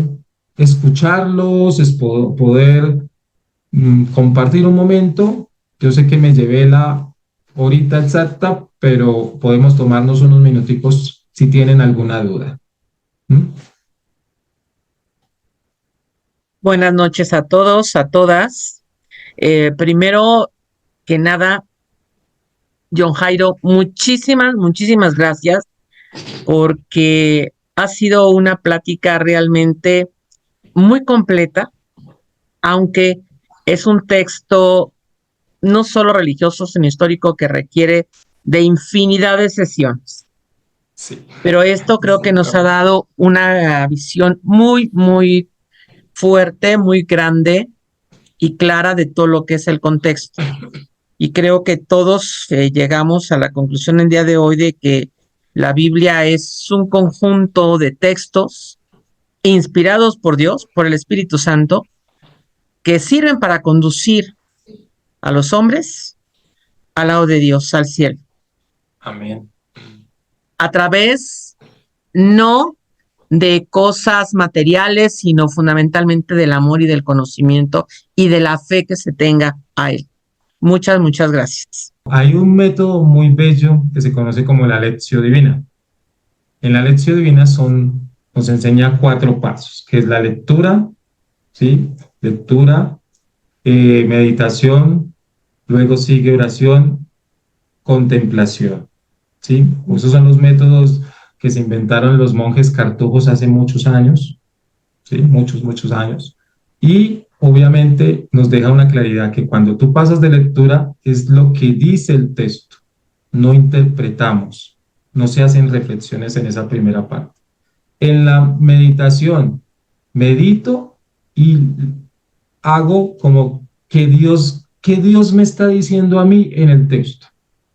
A: escucharlos, poder compartir un momento. Yo sé que me llevé la horita exacta, pero podemos tomarnos unos minuticos si tienen alguna duda.
B: Buenas noches a todos, a todas. Primero que nada, John Jairo, muchísimas gracias porque ha sido una plática realmente muy completa, aunque es un texto no solo religioso, sino histórico que requiere de infinidad de sesiones.
A: Sí.
B: Pero esto creo que nos ha dado una visión muy fuerte, muy grande y clara de todo lo que es el contexto. Y creo que todos llegamos a la conclusión el día de hoy de que la Biblia es un conjunto de textos inspirados por Dios, por el Espíritu Santo, que sirven para conducir a los hombres al lado de Dios, al cielo.
A: Amén.
B: A través no de cosas materiales, sino fundamentalmente del amor y del conocimiento y de la fe que se tenga a Él. Muchas gracias.
A: Hay un método muy bello que se conoce como la lección divina. En la lección divina nos enseña 4 pasos, que es la lectura, ¿sí? Lectura, meditación, luego sigue oración, contemplación, ¿sí? Esos son los métodos que se inventaron los monjes cartujos hace muchos años, ¿sí? Muchos años. Y obviamente nos deja una claridad que cuando tú pasas de lectura es lo que dice el texto, no interpretamos, no se hacen reflexiones en esa primera parte. En la meditación, medito y hago como qué Dios me está diciendo a mí en el texto.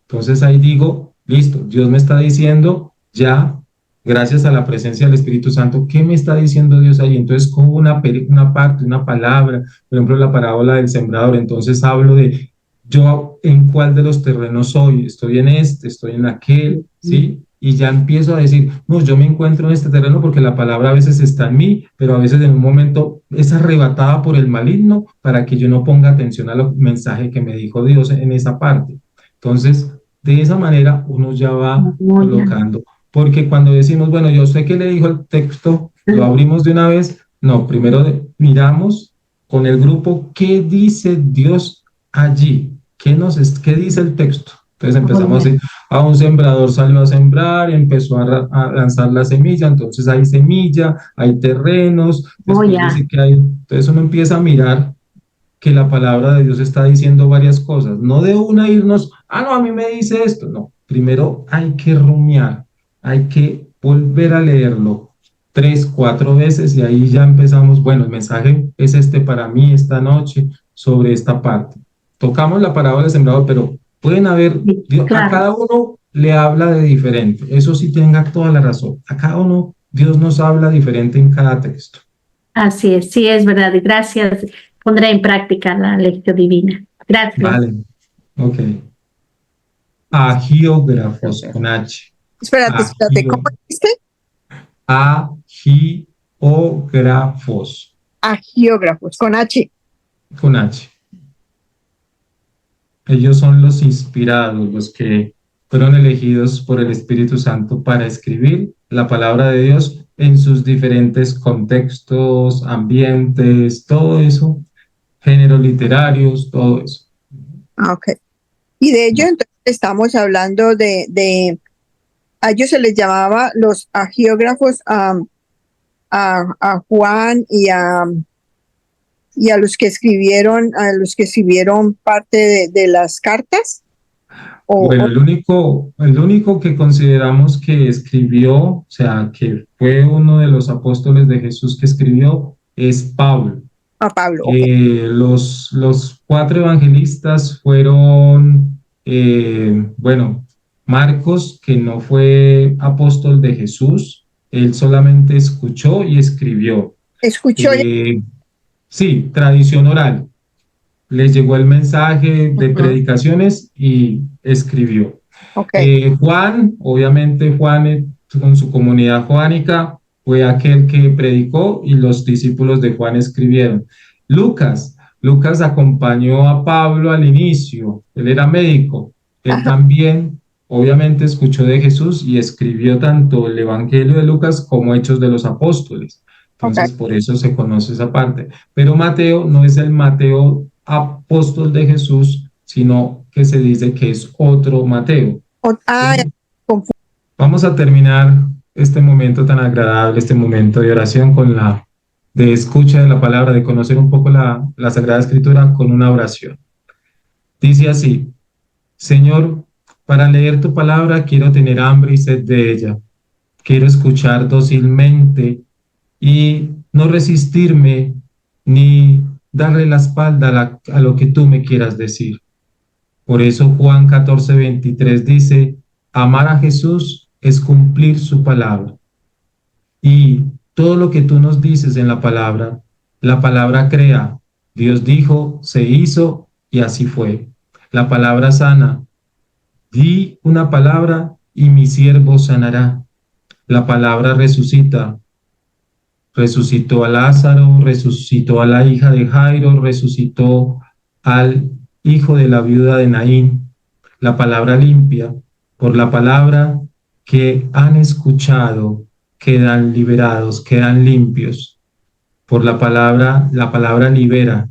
A: Entonces ahí digo, listo, Dios me está diciendo ya, gracias a la presencia del Espíritu Santo, ¿qué me está diciendo Dios ahí? Entonces cojo una parte, una palabra, por ejemplo, la parábola del sembrador, entonces hablo de yo en cuál de los terrenos soy, estoy en este, estoy en aquel, ¿sí? Y ya empiezo a decir, no, yo me encuentro en este terreno porque la palabra a veces está en mí, pero a veces en un momento es arrebatada por el maligno para que yo no ponga atención al mensaje que me dijo Dios en esa parte. Entonces, de esa manera uno ya va colocando, porque cuando decimos, bueno, yo sé que le dijo el texto, lo abrimos de una vez, no, primero miramos con el grupo qué dice Dios allí, qué dice el texto. Entonces empezamos a decir, un sembrador salió a sembrar, empezó a lanzar la semilla, entonces hay semilla, hay terrenos, después dice que hay, entonces uno empieza a mirar que la palabra de Dios está diciendo varias cosas, no de una irnos, no, a mí me dice esto, no, primero hay que rumiar, hay que volver a leerlo 3, 4 veces y ahí ya empezamos, bueno, el mensaje es este para mí esta noche sobre esta parte. Tocamos la parábola del sembrador, pero pueden haber, a cada uno le habla de diferente, eso sí tenga toda la razón, a cada uno Dios nos habla diferente en cada texto.
C: Así es, sí, es verdad. Gracias. Pondré en práctica la lección divina. Gracias.
A: Vale, ok. Agiógrafos con H.
D: Espérate, ¿cómo dijiste?
A: Agiógrafos.
D: Agiógrafos, con H.
A: Con H. Ellos son los inspirados, los que fueron elegidos por el Espíritu Santo para escribir la palabra de Dios en sus diferentes contextos, ambientes, todo eso, géneros literarios, todo eso.
D: Ok. Y de ello entonces estamos hablando a ellos se les llamaba los agiógrafos a Juan y a los que escribieron, parte de las cartas.
A: Bueno, el único que consideramos que escribió, o sea, que fue uno de los apóstoles de Jesús que escribió, es Pablo.
D: Pablo. Okay.
A: Los 4 evangelistas fueron, bueno, Marcos, que no fue apóstol de Jesús, él solamente escuchó y escribió.
D: ¿Escuchó?
A: Sí, tradición oral. Les llegó el mensaje de predicaciones y escribió.
D: Okay.
A: Juan, obviamente Juan con su comunidad joánica fue aquel que predicó y los discípulos de Juan escribieron. Lucas acompañó a Pablo al inicio, él era médico, él también obviamente escuchó de Jesús y escribió tanto el Evangelio de Lucas como Hechos de los Apóstoles. Entonces por eso se conoce esa parte. Pero Mateo no es el Mateo apóstol de Jesús, sino que se dice que es otro Mateo. Vamos a terminar este momento tan agradable, este momento de oración de escucha de la palabra, de conocer un poco la Sagrada Escritura con una oración. Dice así: Señor, para leer tu palabra quiero tener hambre y sed de ella. Quiero escuchar dócilmente y no resistirme ni darle la espalda a lo que tú me quieras decir. Por eso Juan 14:23 dice: amar a Jesús es cumplir su palabra. Y todo lo que tú nos dices en la palabra crea. Dios dijo, se hizo y así fue. La palabra sana. Di una palabra y mi siervo sanará. La palabra resucita. Resucitó a Lázaro, resucitó a la hija de Jairo, resucitó al hijo de la viuda de Naín. La palabra limpia. Por la palabra que han escuchado, quedan liberados, quedan limpios. Por la palabra libera.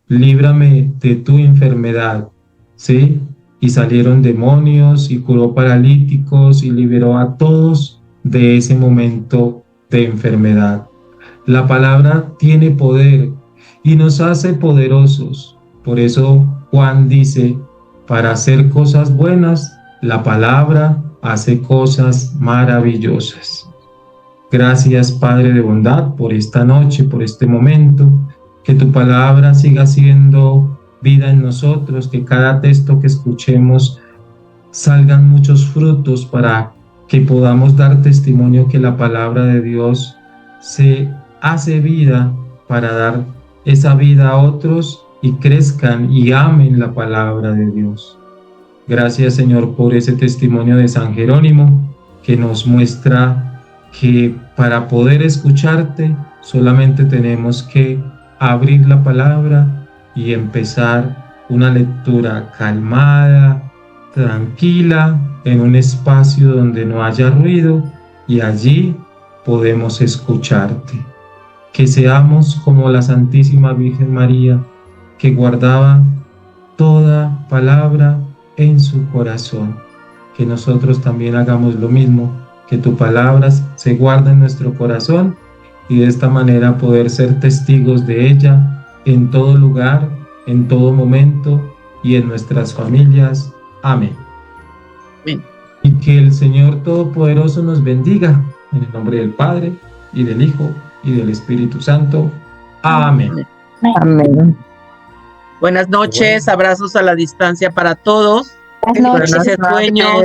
A: Líbrame de tu enfermedad, ¿sí? Y salieron demonios y curó paralíticos y liberó a todos de ese momento de enfermedad. La palabra tiene poder y nos hace poderosos. Por eso Juan dice, para hacer cosas buenas, la palabra hace cosas maravillosas. Gracias, Padre de bondad, por esta noche, por este momento. Que tu palabra siga siendo vida en nosotros, que cada texto que escuchemos salgan muchos frutos para que podamos dar testimonio que la palabra de Dios se hace vida para dar esa vida a otros y crezcan y amen la palabra de Dios. Gracias, Señor, por ese testimonio de San Jerónimo que nos muestra que para poder escucharte solamente tenemos que abrir la palabra y empezar una lectura calmada, tranquila, en un espacio donde no haya ruido, y allí podemos escucharte. Que seamos como la Santísima Virgen María, que guardaba toda palabra en su corazón. Que nosotros también hagamos lo mismo, que tu palabra se guarde en nuestro corazón y de esta manera poder ser testigos de ella en todo lugar, en todo momento y en nuestras familias. Amén.
B: Amén.
A: Y que el Señor Todopoderoso nos bendiga, en el nombre del Padre, y del Hijo, y del Espíritu Santo. Amén.
E: Amén.
B: Buenas noches,
A: Bueno.
B: abrazos a la distancia para todos.
E: Buenas
B: Felices
E: noches.
B: sueños.